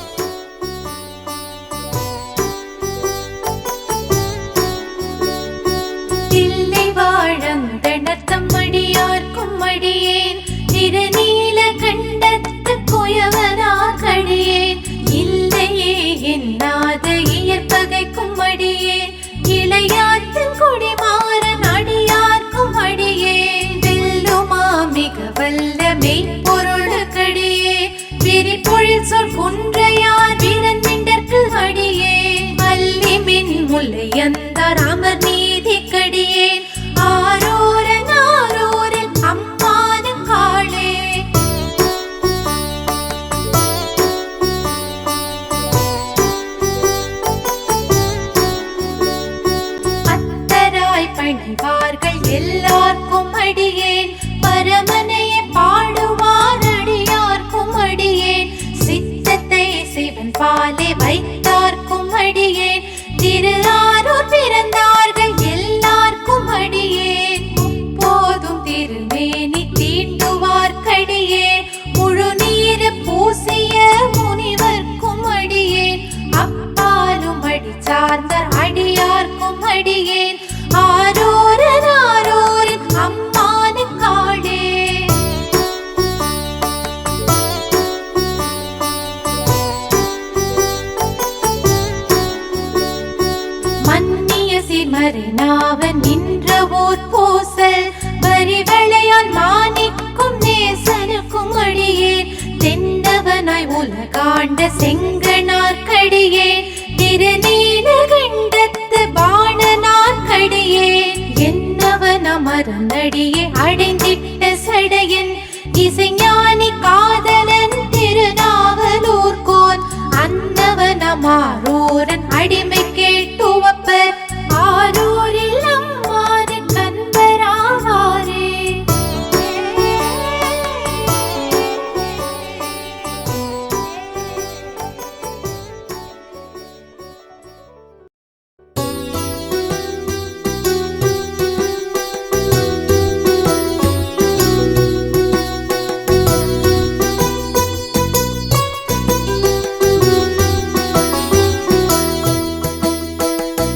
அடியார்க்கும் அடியேன் திருநீல கண்டத்து குயவனாகடியேன் இல்லையே என்னாத இயற்பகைக்கும் அடியேன் இளையாற்றின் குடிமாறன் அடியார்க்கும் அடியேன் வெல்லுமா மிக வல்ல மெய்ப்பொருளுக்கடியே விரிப்பொழில் சொற் குன்றையார் வீரன் மிண்டற்கு அடியேன் அல்லி மின் முல்லை அந்த ராமர் நீதி கடியேன் ஆரோரன் ஆரோரில் அம்மான காளே அத்தராய் பணிவார்கள் எல்லார்க்கும் அடியேன் பரமனையை பாடுவார் அடியார்க்கும் அடியேன் சித்தத்தை சிவன் பாலே வைத்தார்க்கும் அடியேன் திரு ஆரூர் பிறந்தார்கள் எல்லார்க்கும் அடியேன் முப்போதும் திருமேனி தீண்டுவார்க்கடியேன் முழு நீர் பூசிய முனிவர்க்கும் அடியேன் அப்பாலும் அடி சார்ந்த அடியார்க்கும் அடியேன் ஆரோரன் ஆரோரின் அம்மான காளே மன்னிய சிமரனாவன் நின்ற ஓர் பூசல் வரிவளையால் மாணிக்கும் நேசனுக்கும் அடியேன் தென்னவனாய் உலகாண்ட செங்கனார்க்கடியேன் திருநீல கண்டத்து பாணனார்க்கடியேன் என்னவன் அமரனடியே அடைந்திட்ட சடையன் இசைஞானி காதலன் திருநாவலூர்கோன் அன்னவன் அமாரோரன் அடிமை கேட்டுவப்பர் ஆரோரில் அம்மான கண்பராவாரே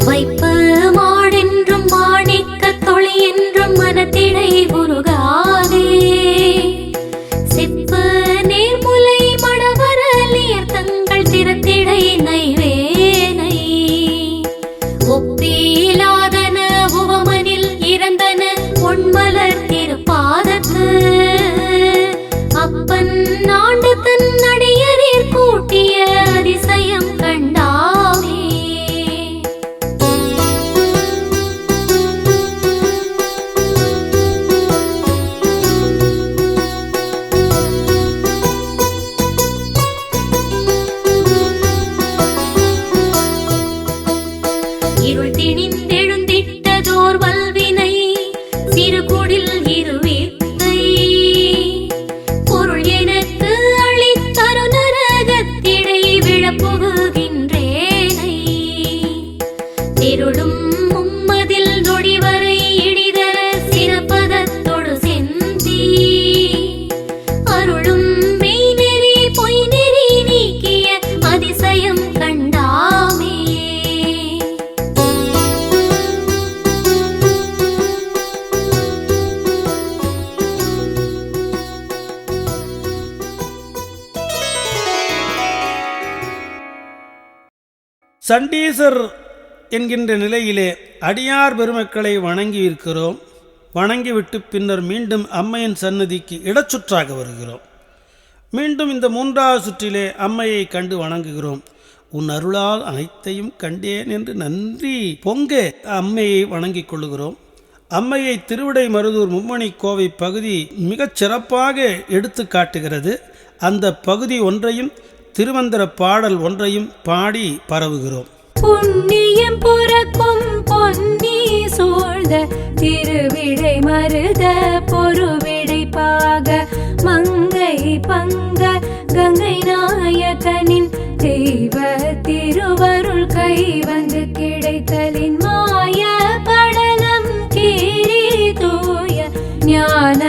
வைப்பு மாடென்றும் மாணிக்கத் தொளி என்றும் மனத்திடை உருகாதே சிப்பு நேர்முலை மடவரலியர் தங்கள் திறத்திடை நைவேனை ஒப்பிலாதன உவமனில் இறந்தன பொன்மலர் திருப்பாதத்து அப்பன் ஆண்டு தன் அடியரீர் கூட்டிய அதிசயம் கண்டாமே இருள் திணிந்தெழுந்திட்டதோர் வல்வினை சிறுகுடில் இருவித்தை பொருள் எனக்கு அளித்தரு நரகத்திடை விழப்புகுகின்றேனை திருடும் மும்மதில் நொடிவரை இடிதர சிறப்பதத்தொடு செந்தி அருளும் மெய்நெறி பொய்நெறி நீக்கிய அதிசயம் கண்டாமே சண்டீசர் என்கின்ற நிலையிலே அடியார் பெருமக்களை வணங்கி இருக்கிறோம். வணங்கிவிட்டு பின்னர் மீண்டும் அம்மையின் சன்னதிக்கு இடச்சுற்றாக வருகிறோம். மீண்டும் இந்த மூன்றாவது சுற்றிலே அம்மையை கண்டு வணங்குகிறோம். உன் அருளால் அனைத்தையும் கண்டேன் என்று நன்றி பொங்க அம்மையை வணங்கிக் கொள்ளுகிறோம். அம்மையை திருவிடை மருதூர் மும்மணி கோவை பகுதி மிகச் சிறப்பாக எடுத்து காட்டுகிறது. அந்த பகுதி ஒன்றையும் திருமந்திர பாடல் ஒன்றையும் பாடி பரவுகிறோம். புண்ணியம் புறக்கும் பொன்னி சூழ்ந்த திருவிடை மருத பொருவிடை பாக மங்கை பங்க கங்கை நாயகனின் தெய்வ திருவருள் கை வந்து கிடைத்தலின் மாய படலம் கீரி தூய ஞான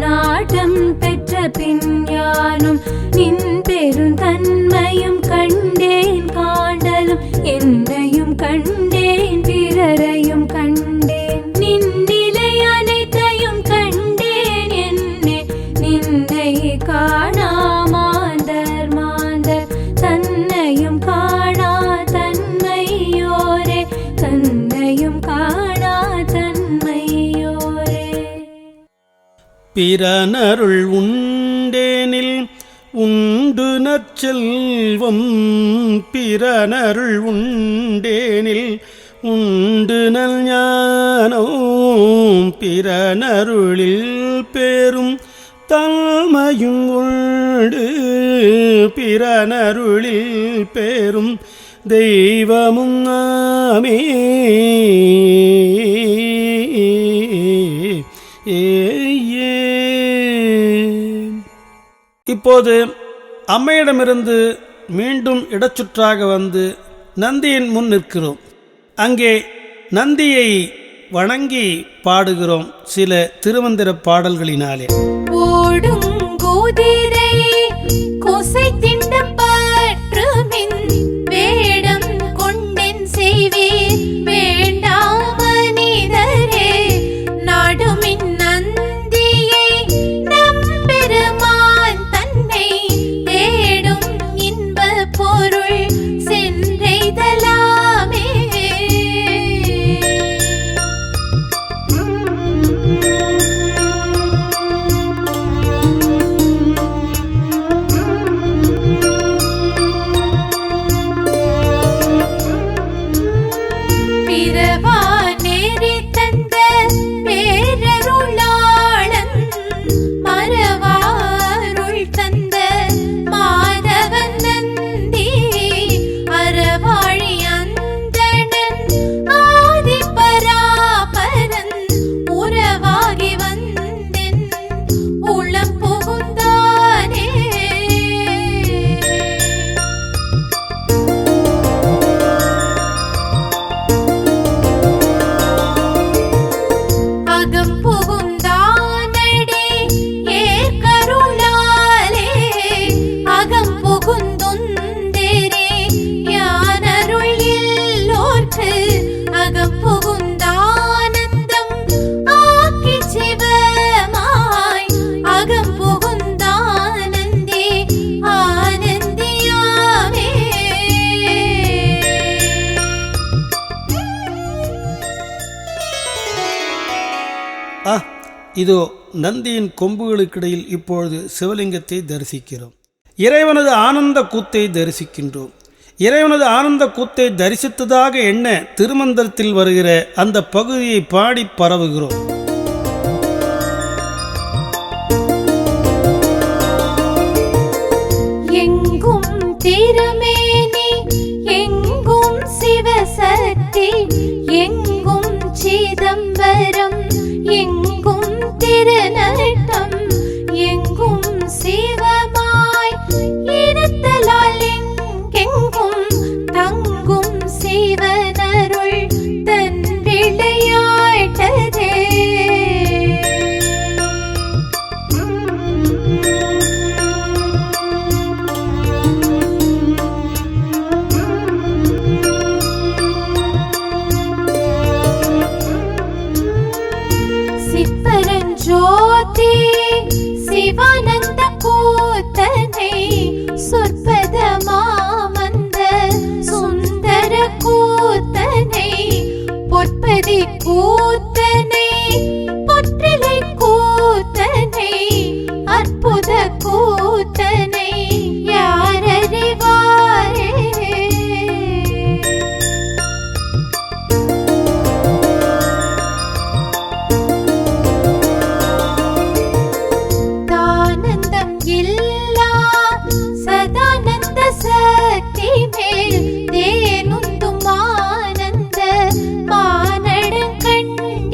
நாட்டம் பெற்ற பின் யானும் நின் பெருந்தன்மையும் கண்டேன் காண்டலும் என்னையும் கண்டேன் பிறரையும் கண்டேன் நின்னிலை அனைத்தையும் கண்டேன் என்னே நின்னை காணா மாந்தர் மாந்தர் தன்னையும் காணா தன்மையோரே தன்னையும் காணா தன்மையோரே. பிறனருள் உண்டேனில் உண்டு நற்செல்வம் பிறனருள் உண்டேனில் உண்டு நல் ஞானம் பிறனருளில் பேரும் தன்மையும் உண்டு பிறனருளில் பேரும் தெய்வமும் நாமே. இப்போது அம்மையிடமிருந்து மீண்டும் இடச்சுற்றாக வந்து நந்தியின் முன் நிற்கிறோம். அங்கே நந்தியை வணங்கி பாடுகிறோம் சில திருமந்திர பாடல்களினாலே. ஓடும் குதிரை கொசை திண்டப்பற்றுமின் வேடம் கொண்டென் செய்வீர் வேண்டாம் மனிதரே நாடுமின் நந்தியை நம்பெருமான் தன்னை தேடும் இன்ப பொருள் சென்றெய்தலாமே. பிறவா நேரி தந்த பேரருளாளன் மறவாருள் தந்த மாதவன் நந்தி அறவாழி அந்தணன் ஆதிபராபரன் உறவாகி வந்தென் உளம் புகுந்தானே. அகம் புகுந்தானடே ஏற்கருளாலே அகம் புகுந்துந்தேரே யானருள் இல்லோர்க்கு அகம் புகுந்தானந்தம் ஆக்கி சிவமாய் அகம் புகுந்தானந்தே ஆனந்தியாமே. இதோ நந்தியின் கொம்புகளுக்கிடையில் இப்பொழுது சிவலிங்கத்தை தரிசிக்கிறோம். இறைவனது ஆனந்த கூத்தை தரிசிக்கின்றோம். இறைவனது ஆனந்த கூத்தை தரிசித்ததாக எண்ண திருமந்திரத்தில் வருகிற அந்த பகுதியை பாடி பரவுகிறோம். எங்கும் திருமேனி எங்கும் சிவசக்தி எங்கும் சிதம்பரம் எங்கும் திருநட்டம் எங்கும் சிவமாய் இருத்தலால் எங்கெங்கும் தங்கும் சிவனருள் தன் விளையாட்டதே. சிற்பரஞ்சோதி சிவானந்த கூத்தனை சொற்பத மாமந்த சுந்தர கூத்தனை பொற்பதி கூத்தனை பொற்றிலை கூத்தனை அற்புத கூத்தனை யாரறிவாரே. தானந்தம் இல்லா சதானந்த சக்தி மேல் தேனுந்தும் ஆனந்த மானடங்கண்ணனே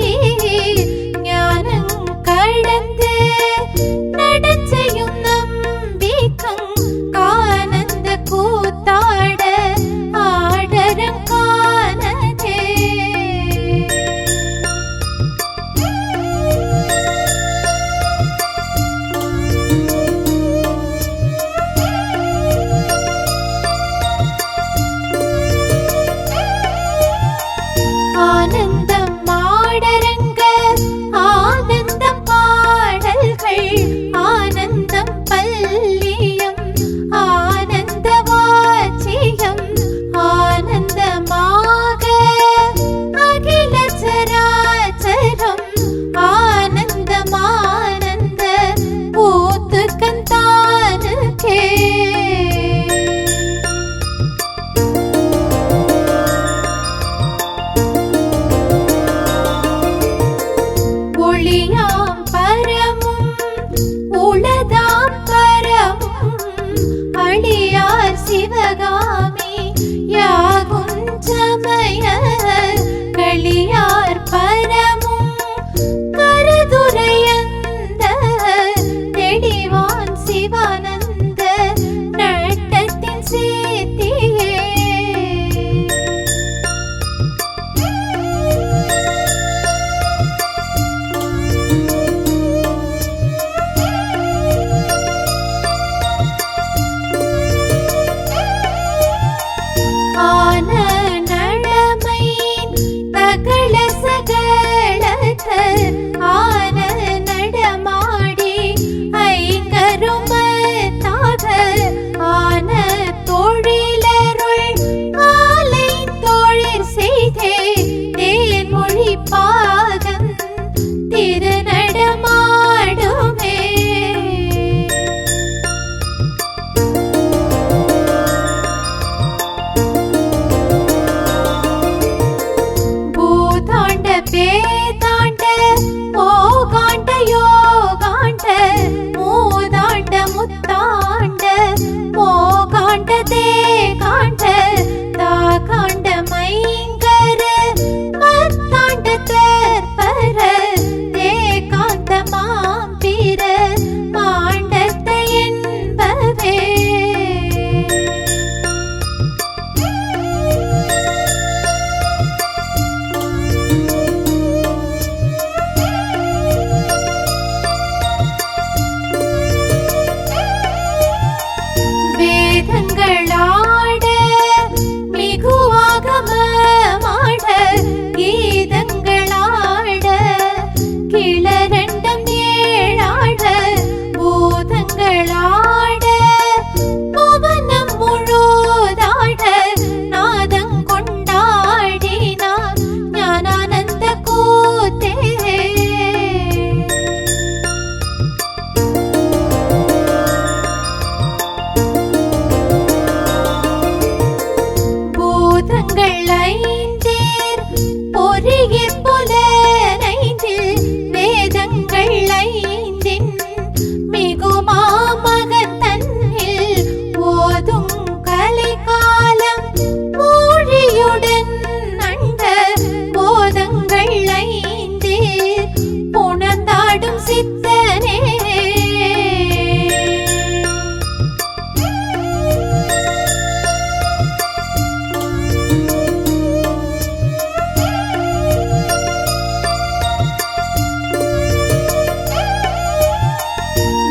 வேதங்கள் ஐந்தேர் பொறியிற் புலனைந்தில் வேதங்கள் ஐந்தின் மிகுமா மகத்தன்னில் ஓதும் கலை காலம் மொழியுடன் அண்ட போதங்கள் ஐந்தேர் புணர்ந்தாடும் சித்தனே.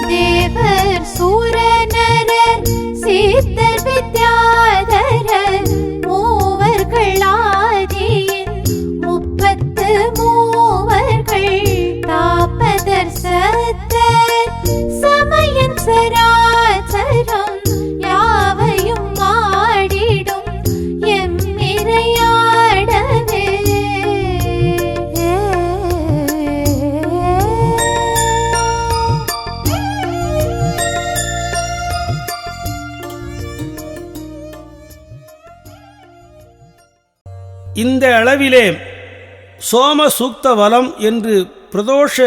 தேவர் சூரநரர் சித்தர் வித்யாதரர் மூவர்கள் ஆதியின் 33 தாப்பதர் சத்தர் சமயன் சராச்சரம் யாவையும் ஆடிடும் எம்மிரையாடவே. இந்த அளவிலே சோம சூக்த வலம் என்று பிரதோஷ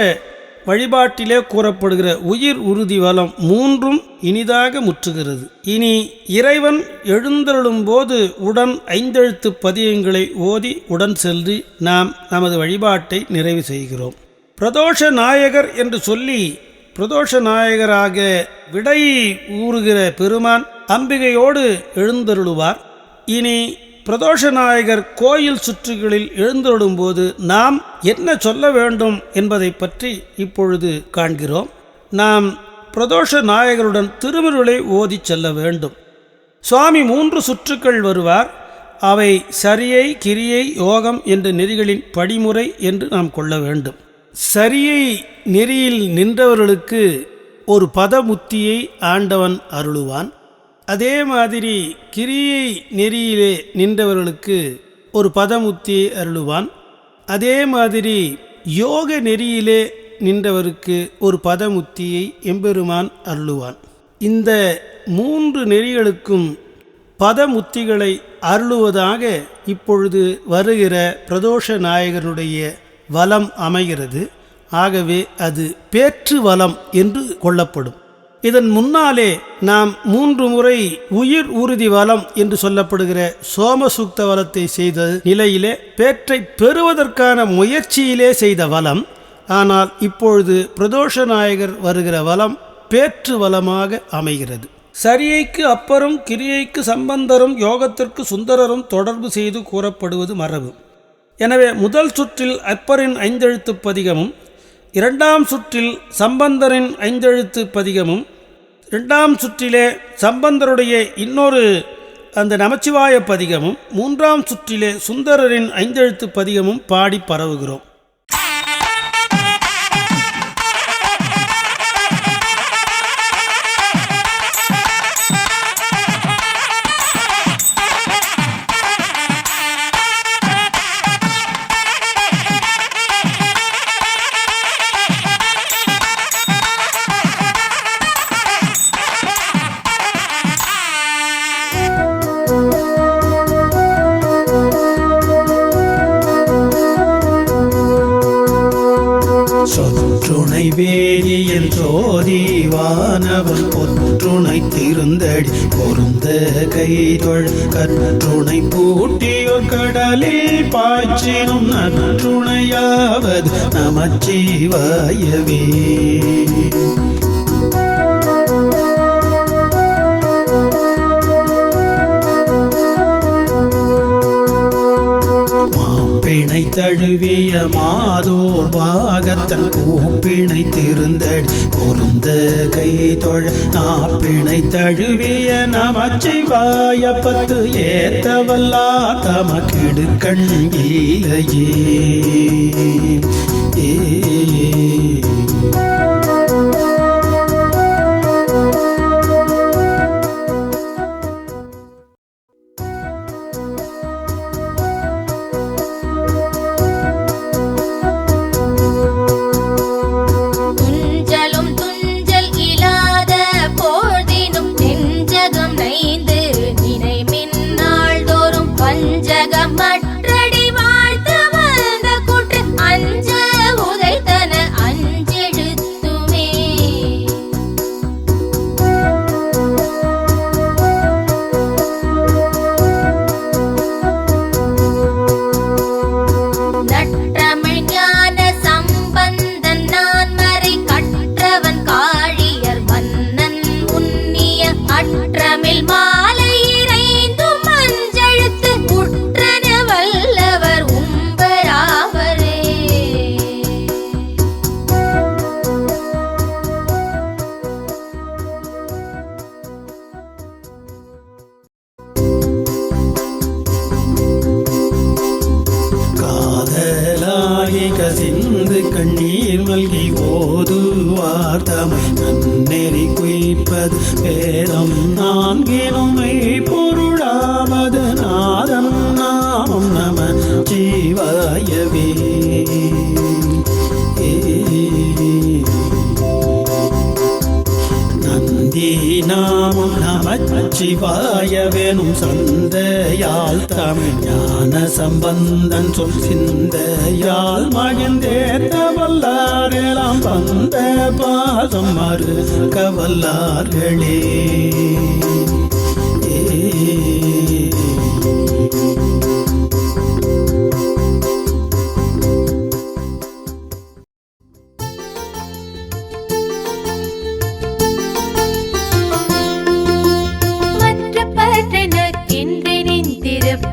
வழிபாட்டிலே கூறப்படுகிற உயிர் உறுதி வலம் 3ம் இனிதாக முற்றுகிறது. இனி இறைவன் எழுந்தருளும் போது உடன் 5 எழுத்து பதியங்களை ஓதி உடன் சென்று நாம் நமது வழிபாட்டை நிறைவு செய்கிறோம். பிரதோஷ நாயகர் என்று சொல்லி பிரதோஷ நாயகராக விடை ஊறுகிற பெருமான் அம்பிகையோடு எழுந்தருளுவார். இனி பிரதோஷ நாயகர் கோயில் சுற்றுகளில் எழுந்தருளும்போது நாம் என்ன சொல்ல வேண்டும் என்பதை பற்றி இப்பொழுது காண்கிறோம். நாம் பிரதோஷ நாயகருடன் திருமுருளை ஓதி செல்ல வேண்டும். சுவாமி 3 சுற்றுக்கள் வருவார். அவை சரியை, கிரியை, யோகம் என்ற நெறிகளின் படிமுறை என்று நாம் கொள்ள வேண்டும். சரியை நெறியில் நின்றவர்களுக்கு ஒரு பதமுத்தியை ஆண்டவன் அருளுவான். அதே மாதிரி கிரியை நெறியிலே நின்றவர்களுக்கு ஒரு பதமுத்தியை அருளுவான். அதே மாதிரி யோக நெறியிலே நின்றவருக்கு ஒரு பதமுத்தியை எம்பெருமான் அருளுவான். இந்த 3 நெறிகளுக்கும் பதமுத்திகளை அருளுவதாக இப்பொழுது வருகிற பிரதோஷ நாயகனுடைய வலம் அமைகிறது. ஆகவே அது பேற்று வலம் என்று கொள்ளப்படும். இதன் முன்னாலே நாம் 3 முறை உயிர் உறுதி வலம் என்று சொல்லப்படுகிற சோமசூக்த வலத்தை செய்த நிலையிலே பேற்றை பெறுவதற்கான முயற்சியிலே செய்த வலம். ஆனால் இப்பொழுது பிரதோஷ நாயகர் வருகிற வலம் பேற்று வலமாக அமைகிறது. சரியைக்கு அப்பரும் கிரியைக்கு சம்பந்தரும் யோகத்திற்கு சுந்தரரும் தொடர்பு செய்து கூறப்படுவது மரபு. எனவே முதல் சுற்றில் அப்பரின் 5 எழுத்து பதிகமும் 2ஆம் சுற்றில் சம்பந்தரின் 5 எழுத்து பதிகமும் 2ஆம் சுற்றிலே சம்பந்தருடைய இன்னொரு அந்த நமச்சிவாய பதிகமும் 3ஆம் சுற்றிலே சுந்தரரின் 5 எழுத்து பதிகமும் பாடி பரவுகிறோம். சொற்றுணை வேதியில் சோதிவானவன் பொற்றுணை திருந்தடி பொருந்த கைதொழ் கற்றுணை பூட்டியோர் கடலில் பாய்ச்சினும் நற்றுணையாவது நமச்சிவாயவே. பிணை தழுவிய மாதோர் பாகத்தன் கூப்பிணை திருந்தடி பொருந்த கை தொழ நாப்பிணை தழுவிய நமச்சிவாய 10 ஏத்தவல்லா தமக்கிடு கண்கீலையே. நெஞ்சகம் நைந்து நினை மின்னாள் தோறும் பஞ்சகம் மற்றடி வாழ்த்து வந்த கூற்று அஞ்ச உதைத்தன அஞ்செழுத்துமே. நற்றமிழ் ஞான சம்பந்தன் நான்மறை கற்றவன் காழியர் மன்னன் உன்னிய அற்றமிழ் மாலை இறைந்தும் அஞ்செழுத்து உற்றன வல்லவர் உம்பராவரே. காதலாகி கசிந்து கண்ணீர் மல்கி ஓதுவார் தமை நன்னெறி குய்ப்பது வேதம் நான்கினுமை பொருளாவது நாதம் நாமம் நம சிவாயவே. நந்தி நாமம் நமச்சிவாயவேனும் சந்தையால் தமிழ் ஞான சம்பந்தன் சொல் சிந்தையால் மகிழ்ந்தேத்த வல்லாரெல்லாம் வந்த பாசம் மறுக்க வல்லார்களே.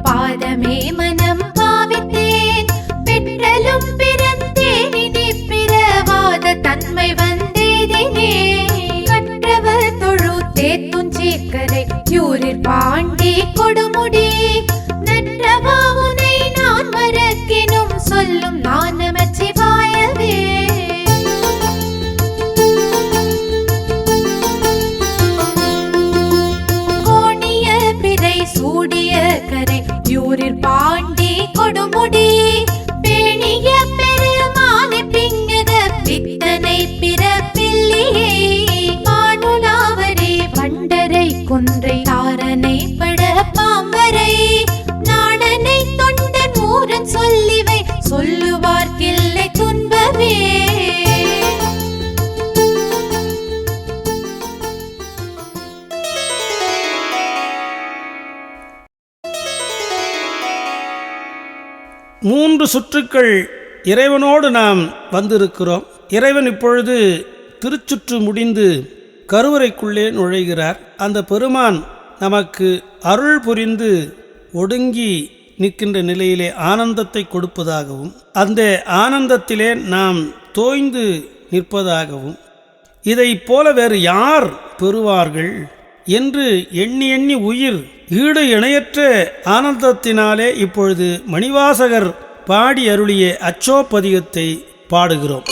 பாதமே மனம் பாவித்தேன் பெற்றலும் பிறந்தேன் இனி பிறவாத தன்மை வந்தேதினே. கற்றவர் தொழு தேத்துஞ்சேக்கரை யூரில் பாண்டி கொடுமுடி நற்றவா உனை நான் மறக்கினும் சொல்லும் நான் நமச்சிவாயவே. கோணிய பிறை சூடிய கரை யூரில் பாண்டி கொடுமுடி பேணிய பெருமானை பிங்கக பித்தனை பிறப்பில்லையே. பாடுலாவரே வண்டரை கொன்றை தாரனை பட பாம்பரை நாடனை தொண்டன் ஊரன் சொல்லிவை சொல்லுவார்க்கில்லை துன்பமே. மூன்று சுற்றுக்கள் இறைவனோடு நாம் வந்திருக்கிறோம். இறைவன் இப்பொழுது திருச்சுற்று முடிந்து கருவறைக்குள்ளே நுழைகிறார். அந்த பெருமான் நமக்கு அருள் புரிந்து ஒடுங்கி நிற்கின்ற நிலையிலே ஆனந்தத்தை கொடுப்பதாகவும் அந்த ஆனந்தத்திலே நாம் தோய்ந்து நிற்பதாகவும் இதைப் போல வேறு யார் பெறுவார்கள் என்று எண்ணி எண்ணி உயிர் ஈடு இணையற்ற ஆனந்தத்தினாலே இப்பொழுது மணிவாசகர் பாடி அருளிய அச்சோப்பதிகத்தை பாடுகிறோம்.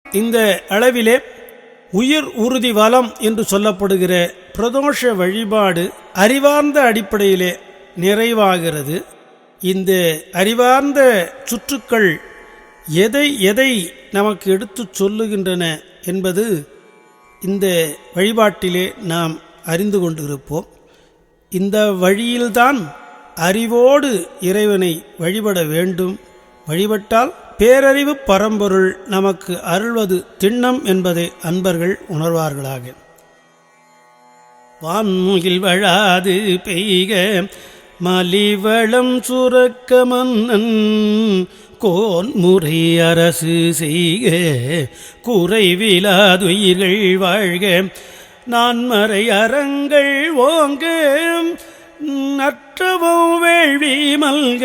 இந்த அளவிலே உயிர் உறுதி வலம் என்று சொல்லப்படுகிற பிரதோஷ வழிபாடு அறிவார்ந்த அடிப்படையிலே நிறைவாகிறது. இந்த அறிவார்ந்த சுற்றுக்கள் எதை எதை நமக்கு எடுத்துச் சொல்லுகின்றன என்பது இந்த வழிபாட்டிலே நாம் அறிந்து கொண்டிருப்போம். இந்த வழியில்தான் அறிவோடு இறைவனை வழிபட வேண்டும். வழிபட்டால் பேரறிவு பரம்பொருள் நமக்கு அருள்வது திண்ணம் என்பதை அன்பர்கள் உணர்வார்களாக. வான்முகில் வழாது பெய்க மலிவளம் சுரக்க மன்னன் கோன்முறை அரசு செய்க குறைவிலாதுயிர்கள் வாழ்க நான்மறை அறங்கள் ஓங்க நற்றவும் வேள்வி மல்க.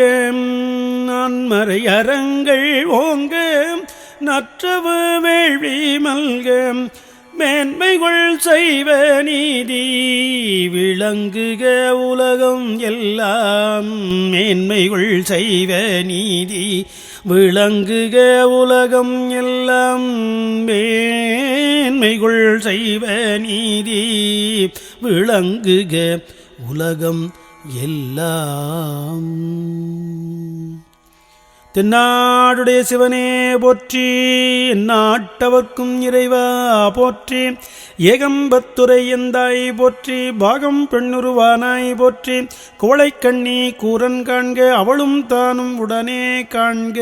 நான்மறை அறங்கள் ஓங்க நற்றவு வேள்வி மல்க மேன்மைகள் செய்வ நீதி விளங்குக உலகம் எல்லாம். மேன்மைகள் செய்வ நீதி விளங்குக உலகம் எல்லாம். மேன்மைகள் செய்வ நீதி விளங்குக உலகம் எல்லாம். தென்னாடுடைய சிவனே போற்றி, எந்நாட்டவர்க்கும் இறைவா போற்றி, ஏகம்பத்துரை எந்தாய் போற்றி, பாகம் பெண்ணுருவானாய் போற்றி, கோளைக்கண்ணி கூரன் காண்க அவளும் தானும் உடனே காண்க.